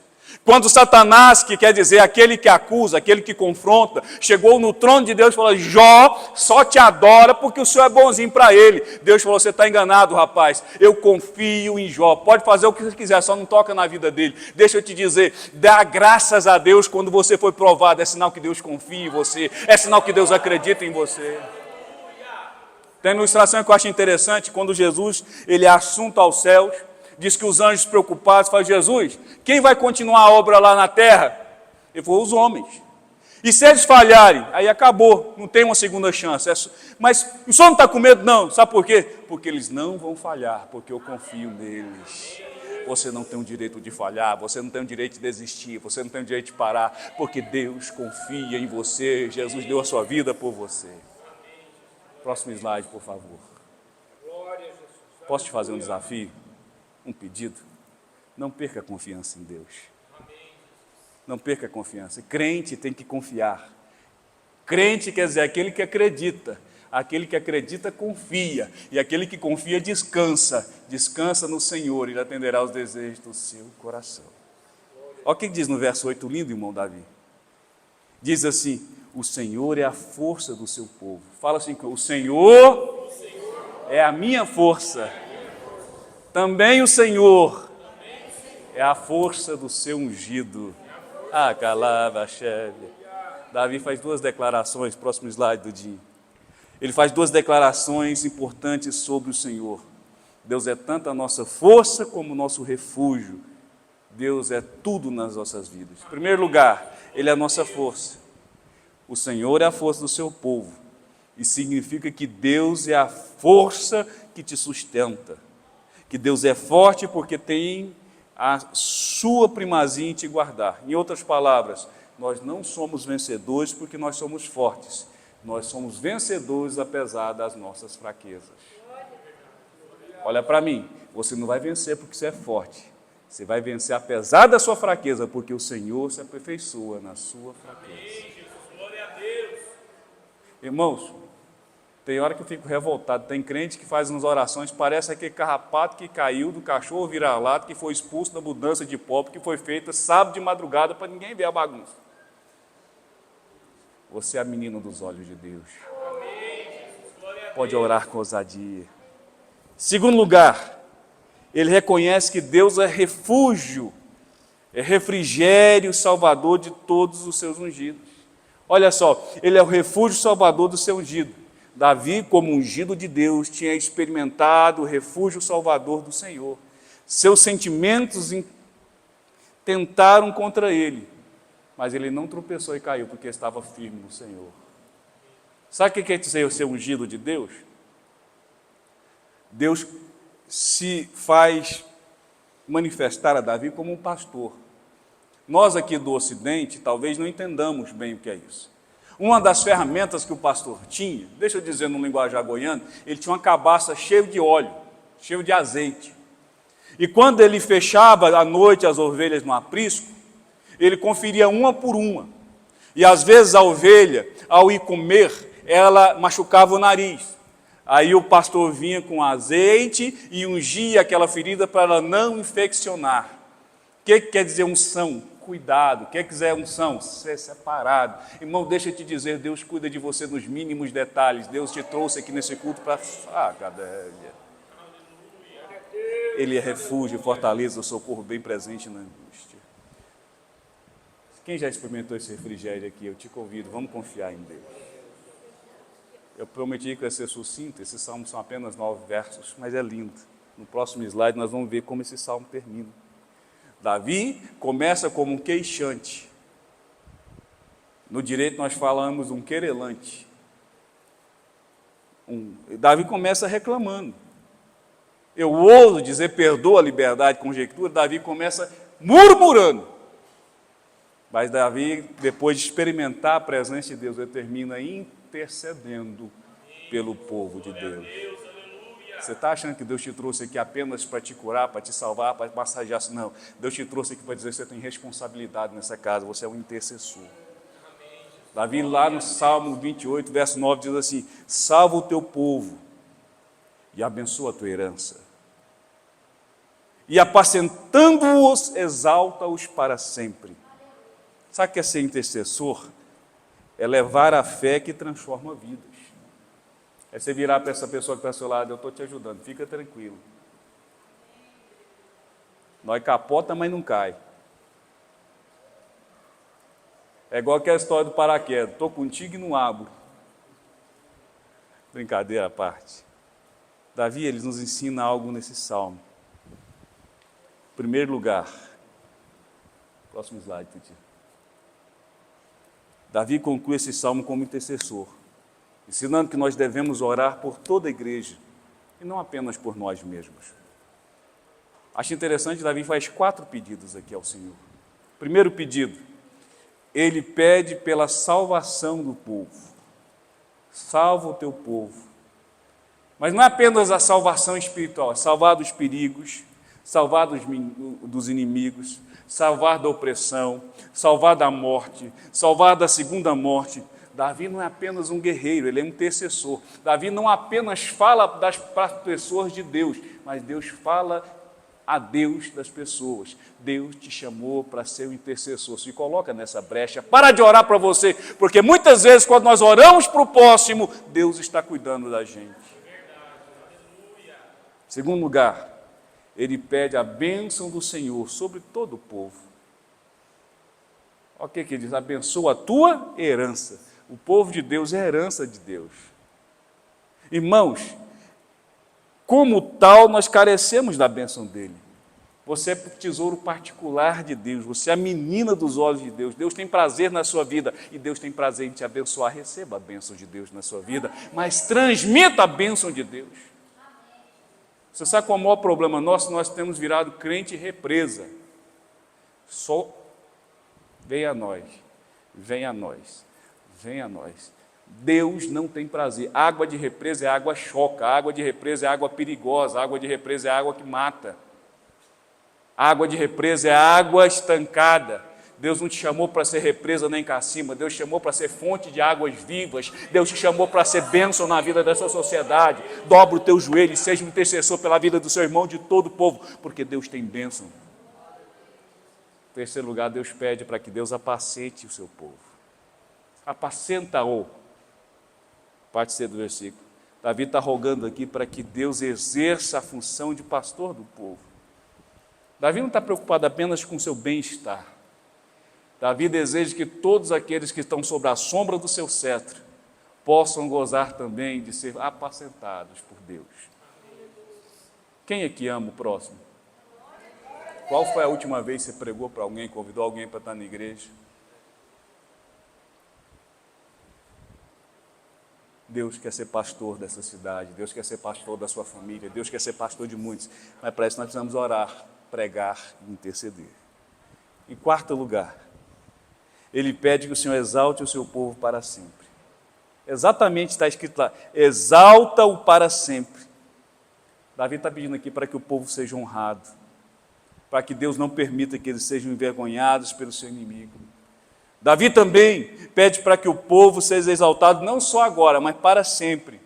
Quando Satanás, que quer dizer aquele que acusa, aquele que confronta, chegou no trono de Deus e falou: Jó só te adora porque o Senhor é bonzinho para ele. Deus falou: você está enganado, rapaz, eu confio em Jó, pode fazer o que você quiser, só não toca na vida dele. Deixa eu te dizer, dá graças a Deus quando você foi provado, é sinal que Deus confia em você, é sinal que Deus acredita em você. Tem uma ilustração que eu acho interessante, quando Jesus ele é assunto aos céus, diz que os anjos preocupados falam: Jesus, quem vai continuar a obra lá na terra? Ele falou: os homens. E se eles falharem? Aí acabou, não tem uma segunda chance. Mas o senhor não está com medo? Não. Sabe por quê? Porque eles não vão falhar, porque eu confio neles. Você não tem o direito de falhar, você não tem o direito de desistir, você não tem o direito de parar, porque Deus confia em você, Jesus deu a sua vida por você. Próximo slide, por favor. Posso te fazer um desafio? Um pedido? Não perca a confiança em Deus. Não perca a confiança. Crente tem que confiar. Crente quer dizer aquele que acredita. Aquele que acredita confia. E aquele que confia descansa. Descansa no Senhor e Ele atenderá os desejos do seu coração. Olha o que diz no verso 8, lindo, irmão Davi. Diz assim: o Senhor é a força do seu povo. Fala assim: o Senhor é a minha força. Também o Senhor é a força do seu ungido. Ah, calava, chefe. Davi faz duas declarações, próximo slide do dia. Ele faz duas declarações importantes sobre o Senhor. Deus é tanto a nossa força como o nosso refúgio. Deus é tudo nas nossas vidas. Em primeiro lugar, Ele é a nossa força. O Senhor é a força do seu povo. E significa que Deus é a força que te sustenta. Que Deus é forte porque tem a sua primazia em te guardar. Em outras palavras, nós não somos vencedores porque nós somos fortes. Nós somos vencedores apesar das nossas fraquezas. Olha para mim, você não vai vencer porque você é forte. Você vai vencer apesar da sua fraqueza, porque o Senhor se aperfeiçoa na sua fraqueza. Irmãos, tem hora que eu fico revoltado. Tem crente que faz umas orações, parece aquele carrapato que caiu do cachorro vira-lata, que foi expulso da mudança de pobre, que foi feita sábado de madrugada para ninguém ver a bagunça. Você é a menina dos olhos de Deus. Pode orar com ousadia. Segundo lugar, ele reconhece que Deus é refúgio, é refrigério, salvador de todos os seus ungidos. Olha só, ele é o refúgio salvador do seu ungido. Davi, como ungido de Deus, tinha experimentado o refúgio salvador do Senhor. Seus sentimentos tentaram contra ele, mas ele não tropeçou e caiu, porque estava firme no Senhor. Sabe o que quer dizer ser ungido de Deus? Deus se faz manifestar a Davi como um pastor. Nós aqui do Ocidente, talvez não entendamos bem o que é isso. Uma das ferramentas que o pastor tinha, deixa eu dizer no linguajar goiano, ele tinha uma cabaça cheia de óleo, cheia de azeite. E quando ele fechava à noite as ovelhas no aprisco, ele conferia uma por uma. E às vezes a ovelha, ao ir comer, ela machucava o nariz. Aí o pastor vinha com azeite e ungia aquela ferida para ela não infeccionar. O que quer dizer unção? Cuidado. O que quiser unção? Ser separado. Irmão, deixa eu te dizer, Deus cuida de você nos mínimos detalhes. Deus te trouxe aqui nesse culto para... Ah, cadeia. Ele é refúgio, fortaleza, o socorro bem presente na angústia. Quem já experimentou esse refrigério aqui, eu te convido, vamos confiar em Deus. Eu prometi que ia ser sucinto, esses salmos são apenas 9 versos, mas é lindo. No próximo slide nós vamos ver como esse salmo termina. Davi começa como um queixante. No direito nós falamos um querelante. Davi começa reclamando. Eu ouso dizer, perdoa a liberdade de conjectura, Davi começa murmurando. Mas Davi, depois de experimentar a presença de Deus, ele termina intercedendo pelo povo de Deus. Você está achando que Deus te trouxe aqui apenas para te curar, para te salvar, para te massagear? Não, Deus te trouxe aqui para dizer que você tem responsabilidade nessa casa, você é um intercessor. Davi, lá no Salmo 28, verso 9, diz assim: salva o teu povo e abençoa a tua herança. E apacentando-os, exalta-os para sempre. Sabe o que é ser intercessor? É levar a fé que transforma vidas. É você virar para essa pessoa que está ao seu lado: eu estou te ajudando, fica tranquilo. Nós capota, mas não cai. É igual aquela história do paraquedas: estou contigo e não abro. Brincadeira à parte. Davi, ele nos ensina algo nesse salmo. Em primeiro lugar, próximo slide, Titi. Davi conclui esse salmo como intercessor, ensinando que nós devemos orar por toda a igreja e não apenas por nós mesmos. Acho interessante, Davi faz 4 pedidos aqui ao Senhor. Primeiro pedido, ele pede pela salvação do povo. Salva o teu povo. Mas não é apenas a salvação espiritual, é salvar dos perigos, salvar dos inimigos, salvar da opressão, salvar da morte, salvar da segunda morte. Davi não é apenas um guerreiro, ele é um intercessor. Davi não apenas fala para as pessoas de Deus, mas Deus fala a Deus das pessoas. Deus te chamou para ser um intercessor. Se coloca nessa brecha, para de orar para você, porque muitas vezes quando nós oramos para o próximo, Deus está cuidando da gente. Segundo lugar, ele pede a bênção do Senhor sobre todo o povo. Olha o que ele diz: abençoa a tua herança. O povo de Deus é a herança de Deus. Irmãos, como tal, nós carecemos da bênção dele. Você é o tesouro particular de Deus, você é a menina dos olhos de Deus. Deus tem prazer na sua vida e Deus tem prazer em te abençoar. Receba a bênção de Deus na sua vida, mas transmita a bênção de Deus. Você sabe qual é o maior problema nosso? Nós temos virado crente represa. Só venha a nós, venha a nós, venha a nós. Deus não tem prazer. Água de represa é água choca, água de represa é água perigosa, água de represa é água que mata. Água de represa é água estancada. Deus não te chamou para ser represa nem cacimba, Deus te chamou para ser fonte de águas vivas, Deus te chamou para ser bênção na vida dessa sociedade. Dobra o teu joelho e seja um intercessor pela vida do seu irmão, de todo o povo, porque Deus tem bênção. Em terceiro lugar, Deus pede para que Deus apacente o seu povo. Apacenta-o. Parte C do versículo. Davi está rogando aqui para que Deus exerça a função de pastor do povo. Davi não está preocupado apenas com o seu bem-estar. Davi deseja que todos aqueles que estão sob a sombra do seu cetro possam gozar também de ser apacentados por Deus. Quem é que ama o próximo? Qual foi a última vez que você pregou para alguém, convidou alguém para estar na igreja? Deus quer ser pastor dessa cidade, Deus quer ser pastor da sua família, Deus quer ser pastor de muitos, mas para isso nós precisamos orar, pregar e interceder. Em quarto lugar, ele pede que o Senhor exalte o seu povo para sempre. Exatamente está escrito lá: exalta-o para sempre. Davi está pedindo aqui para que o povo seja honrado, para que Deus não permita que eles sejam envergonhados pelo seu inimigo. Davi também pede para que o povo seja exaltado não só agora, mas para sempre.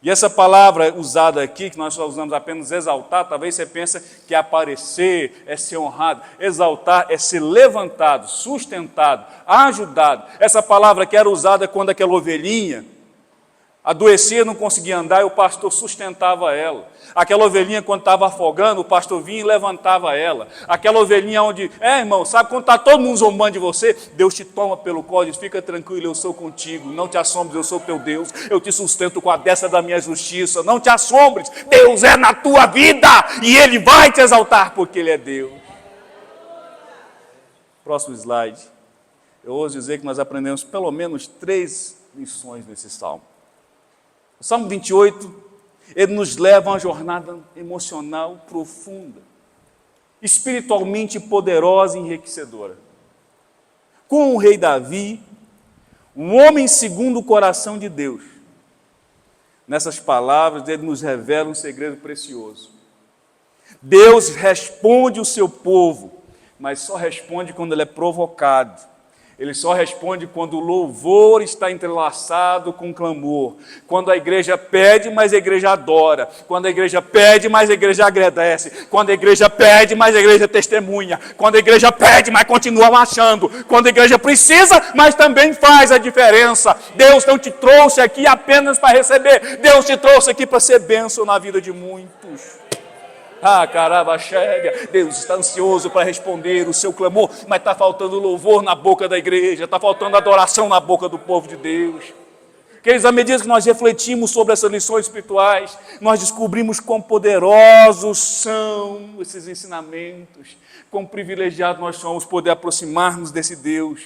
E essa palavra usada aqui, que nós só usamos apenas exaltar, talvez você pense que é aparecer, é ser honrado. Exaltar é ser levantado, sustentado, ajudado. Essa palavra que era usada quando aquela ovelhinha adoecia, não conseguia andar, e o pastor sustentava ela. Aquela ovelhinha, quando estava afogando, o pastor vinha e levantava ela. Aquela ovelhinha onde, irmão, sabe quando está todo mundo zombando de você? Deus te toma pelo colo e diz: fica tranquilo, eu sou contigo, não te assombres, eu sou teu Deus, eu te sustento com a destra da minha justiça, não te assombres, Deus é na tua vida, e Ele vai te exaltar, porque Ele é Deus. Próximo slide. Eu ouso dizer que nós aprendemos pelo menos 3 lições nesse salmo. O Salmo 28, ele nos leva a uma jornada emocional profunda, espiritualmente poderosa e enriquecedora. Com o rei Davi, um homem segundo o coração de Deus, nessas palavras, ele nos revela um segredo precioso. Deus responde o seu povo, mas só responde quando ele é provocado. Ele só responde quando o louvor está entrelaçado com o clamor. Quando a igreja pede, mas a igreja adora. Quando a igreja pede, mas a igreja agradece. Quando a igreja pede, mas a igreja testemunha. Quando a igreja pede, mas continua marchando. Quando a igreja precisa, mas também faz a diferença. Deus não te trouxe aqui apenas para receber. Deus te trouxe aqui para ser bênção na vida de muitos. Ah, caramba, chega. Deus está ansioso para responder o seu clamor, mas está faltando louvor na boca da igreja, está faltando adoração na boca do povo de Deus. Queridos, à medida que nós refletimos sobre essas lições espirituais, nós descobrimos quão poderosos são esses ensinamentos, quão privilegiados nós somos poder aproximar-nos desse Deus,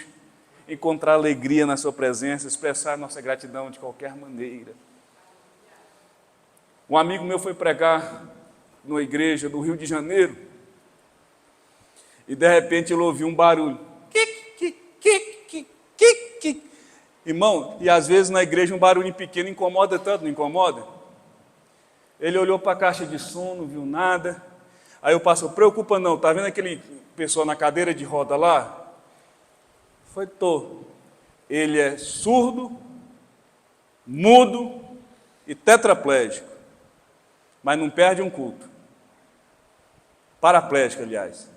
encontrar alegria na sua presença, expressar nossa gratidão de qualquer maneira. Um amigo meu foi pregar numa igreja do Rio de Janeiro, e de repente ele ouviu um barulho. Irmão, e às vezes na igreja um barulho pequeno incomoda tanto, não incomoda? Ele olhou para a caixa de som, não viu nada. Aí o pastor, preocupa não, está vendo aquele pessoa na cadeira de roda lá? Foi tô. Ele é surdo, mudo e tetraplégico, mas não perde um culto. Paraplégico, aliás.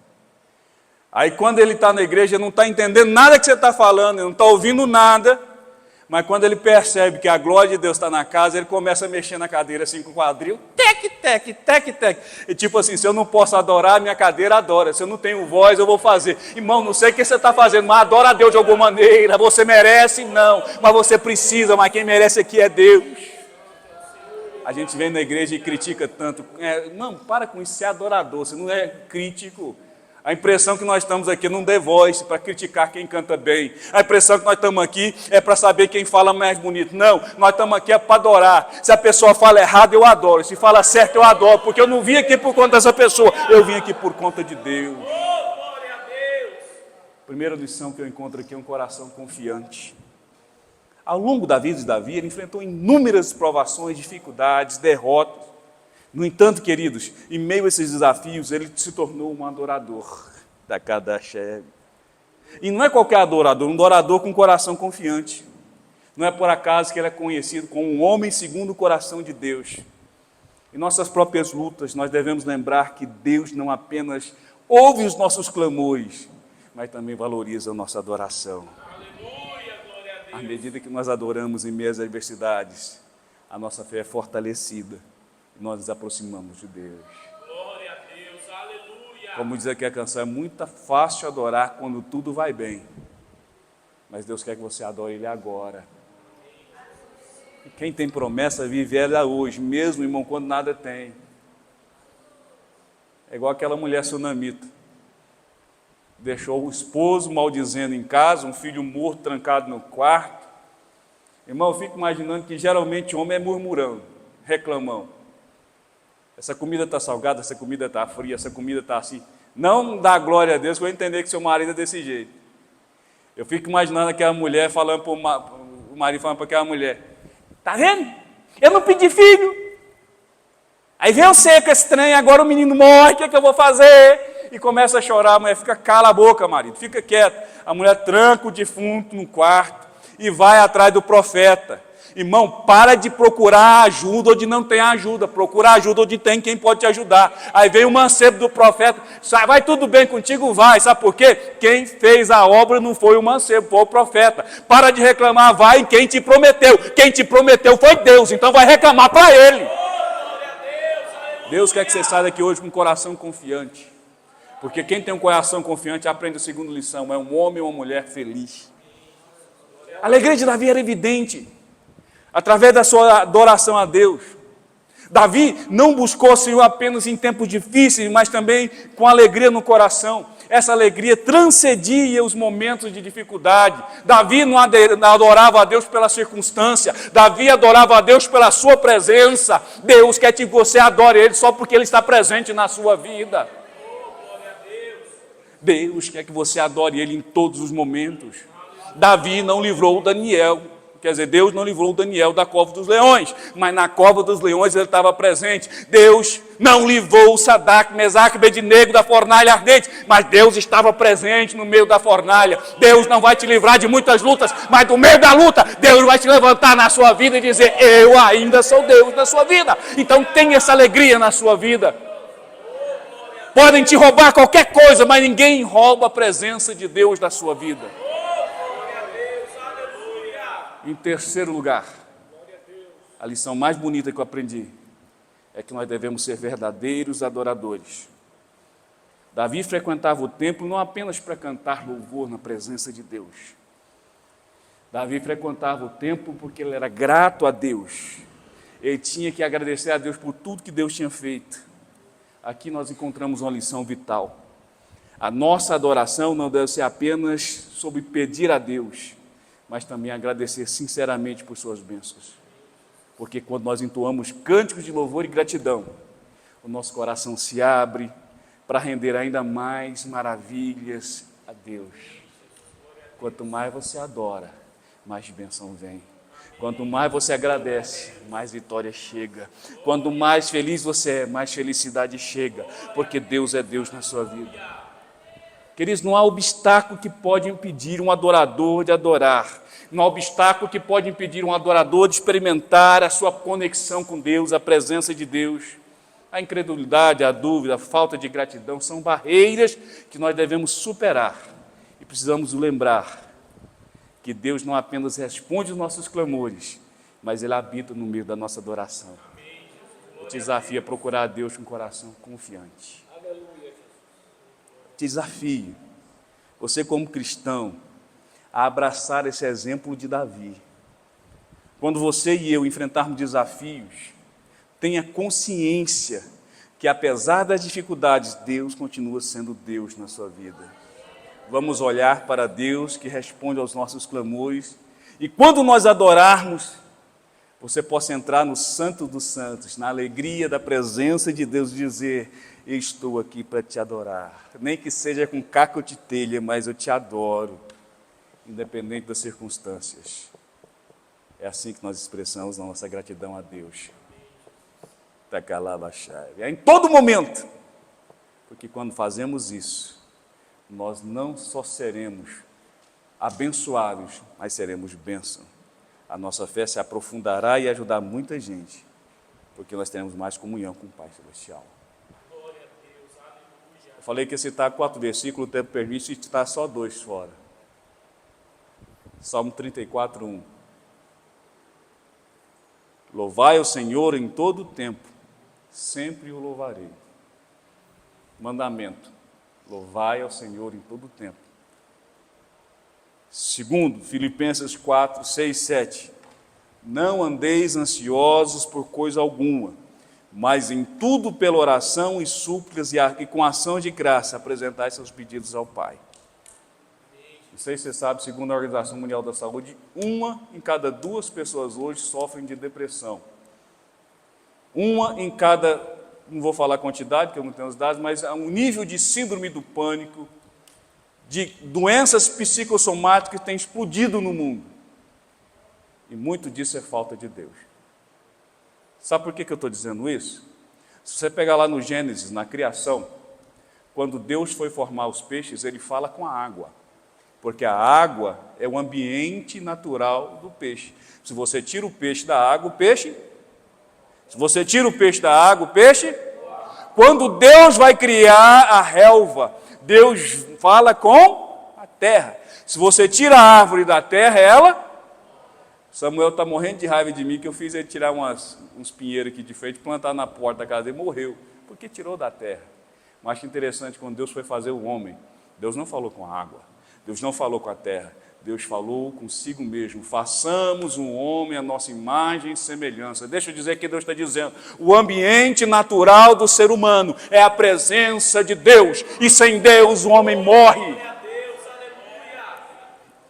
Aí quando ele está na igreja, não está entendendo nada que você está falando, não está ouvindo nada, mas quando ele percebe que a glória de Deus está na casa, ele começa a mexer na cadeira assim com o quadril, tec. E tipo assim, se eu não posso adorar, minha cadeira adora. Se eu não tenho voz, eu vou fazer. Irmão, não sei o que você está fazendo, mas adora a Deus de alguma maneira. Você merece? Não. Mas você precisa, mas quem merece aqui é Deus. A gente vem na igreja e critica tanto. Não, para com isso, você é adorador, você não é crítico. A impressão que nós estamos aqui não dê voz para criticar quem canta bem. A impressão que nós estamos aqui é para saber quem fala mais bonito. Não, nós estamos aqui é para adorar. Se a pessoa fala errado, eu adoro. Se fala certo, eu adoro. Porque eu não vim aqui por conta dessa pessoa, eu vim aqui por conta de Deus. Primeira lição que eu encontro aqui é um coração confiante. Ao longo da vida de Davi, ele enfrentou inúmeras provações, dificuldades, derrotas. No entanto, queridos, em meio a esses desafios, ele se tornou um adorador da Kadasheb. E não é qualquer adorador, um adorador com coração confiante. Não é por acaso que ele é conhecido como um homem segundo o coração de Deus. Em nossas próprias lutas, nós devemos lembrar que Deus não apenas ouve os nossos clamores, mas também valoriza a nossa adoração. À medida que nós adoramos em meio às adversidades, a nossa fé é fortalecida e nós nos aproximamos de Deus. Glória a Deus, aleluia. Como diz aqui a canção, é muito fácil adorar quando tudo vai bem, mas Deus quer que você adore Ele agora. E quem tem promessa vive ela hoje, mesmo, irmão, quando nada tem. É igual aquela mulher sunamita. Deixou o esposo maldizendo em casa, um filho morto trancado no quarto. Irmão, eu fico imaginando que geralmente o homem é murmurão, reclamão. Essa comida está salgada, essa comida está fria, essa comida está assim. Não dá glória a Deus, que eu vou entender que seu marido é desse jeito. Eu fico imaginando aquela mulher falando para o marido, falando para aquela mulher, tá vendo? Eu não pedi filho. Aí vem o seco estranho, agora o menino morre, o que é que eu vou fazer? E começa a chorar, a mulher fica, cala a boca, marido, fica quieto. A mulher tranca o defunto no quarto e vai atrás do profeta. Irmão, para de procurar ajuda onde não tem ajuda, procura ajuda onde tem quem pode te ajudar. Aí vem o mancebo do profeta, vai tudo bem contigo? Vai, sabe por quê? Quem fez a obra não foi o mancebo, foi o profeta. Para de reclamar, vai em quem te prometeu. Quem te prometeu foi Deus, então vai reclamar para Ele. Deus quer que você saia daqui hoje com um coração confiante. Porque quem tem um coração confiante aprende a segunda lição, é um homem ou uma mulher feliz. A alegria de Davi era evidente, através da sua adoração a Deus. Davi não buscou o Senhor apenas em tempos difíceis, mas também com alegria no coração. Essa alegria transcendia os momentos de dificuldade. Davi não adorava a Deus pela circunstância, Davi adorava a Deus pela sua presença. Deus quer que você adore Ele só porque Ele está presente na sua vida. Deus quer que você adore Ele em todos os momentos. Davi não livrou Daniel Quer dizer, Deus não livrou Daniel da cova dos leões, mas na cova dos leões ele estava presente. Deus não livrou Sadraque, Mesaque e Abednego da fornalha ardente, mas Deus estava presente no meio da fornalha. Deus não vai te livrar de muitas lutas, mas do meio da luta, Deus vai te levantar na sua vida e dizer: eu ainda sou Deus na sua vida. Então tenha essa alegria na sua vida. Podem te roubar qualquer coisa, mas ninguém rouba a presença de Deus da sua vida. Em terceiro lugar, a lição mais bonita que eu aprendi é que nós devemos ser verdadeiros adoradores. Davi frequentava o templo não apenas para cantar louvor na presença de Deus. Davi frequentava o templo porque ele era grato a Deus. Ele tinha que agradecer a Deus por tudo que Deus tinha feito. Aqui nós encontramos uma lição vital. A nossa adoração não deve ser apenas sobre pedir a Deus, mas também agradecer sinceramente por suas bênçãos. Porque quando nós entoamos cânticos de louvor e gratidão, o nosso coração se abre para render ainda mais maravilhas a Deus. Quanto mais você adora, mais bênção vem. Quanto mais você agradece, mais vitória chega. Quanto mais feliz você é, mais felicidade chega, porque Deus é Deus na sua vida. Queridos, não há obstáculo que pode impedir um adorador de adorar. Não há obstáculo que pode impedir um adorador de experimentar a sua conexão com Deus, a presença de Deus. A incredulidade, a dúvida, a falta de gratidão são barreiras que nós devemos superar. E precisamos lembrar que Deus não apenas responde os nossos clamores, mas Ele habita no meio da nossa adoração. Eu te desafio a procurar a Deus com um coração confiante. Desafio você como cristão a abraçar esse exemplo de Davi. Quando você e eu enfrentarmos desafios, tenha consciência que apesar das dificuldades, Deus continua sendo Deus na sua vida. Vamos olhar para Deus que responde aos nossos clamores, e quando nós adorarmos, você possa entrar no Santo dos Santos, na alegria da presença de Deus, e dizer: eu estou aqui para te adorar, nem que seja com caco de telha, mas eu te adoro, independente das circunstâncias. É assim que nós expressamos a nossa gratidão a Deus. É em todo momento, porque quando fazemos isso, nós não só seremos abençoados, mas seremos bênção. A nossa fé se aprofundará e ajudará muita gente, porque nós teremos mais comunhão com o Pai Celestial. Eu falei que ia citar 4 versículos, o tempo permite citar só 2 fora. Salmo 34, 1. Louvai o Senhor em todo o tempo, sempre o louvarei. Mandamento: louvai ao Senhor em todo o tempo. Segundo, Filipenses 4, 6, 7. Não andeis ansiosos por coisa alguma, mas em tudo pela oração e súplicas e com ação de graça apresentai seus pedidos ao Pai. Não sei se você sabe, segundo a Organização Mundial da Saúde, 1 em cada 2 pessoas hoje sofrem de depressão. 1 em cada, não vou falar a quantidade, porque eu não tenho os dados, mas há um nível de síndrome do pânico, de doenças psicossomáticas que tem explodido no mundo. E muito disso é falta de Deus. Sabe por que eu estou dizendo isso? Se você pegar lá no Gênesis, na criação, quando Deus foi formar os peixes, Ele fala com a água. Porque a água é o ambiente natural do peixe. Se você tira o peixe da água, o peixe... Se você tira o peixe da água, o peixe... Quando Deus vai criar a relva, Deus fala com a terra. Se você tira a árvore da terra, ela... Samuel está morrendo de raiva de mim, que eu fiz ele tirar uns pinheiros aqui de frente, plantar na porta da casa dele, morreu, porque tirou da terra. Mas acho interessante, quando Deus foi fazer o homem, Deus não falou com a água, Deus não falou com a terra, Deus falou consigo mesmo: façamos um homem à nossa imagem e semelhança. Deixa eu dizer que Deus está dizendo: o ambiente natural do ser humano é a presença de Deus, e sem Deus o homem morre.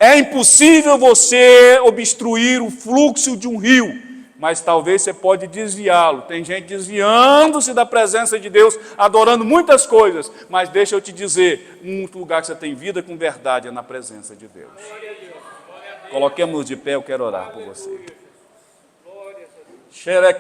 É impossível você obstruir o fluxo de um rio, mas talvez você pode desviá-lo. Tem gente desviando-se da presença de Deus, adorando muitas coisas, mas deixa eu te dizer, um lugar que você tem vida com verdade é na presença de Deus. Coloquemos-nos de pé, eu quero orar por você. Glória a Deus. Xereque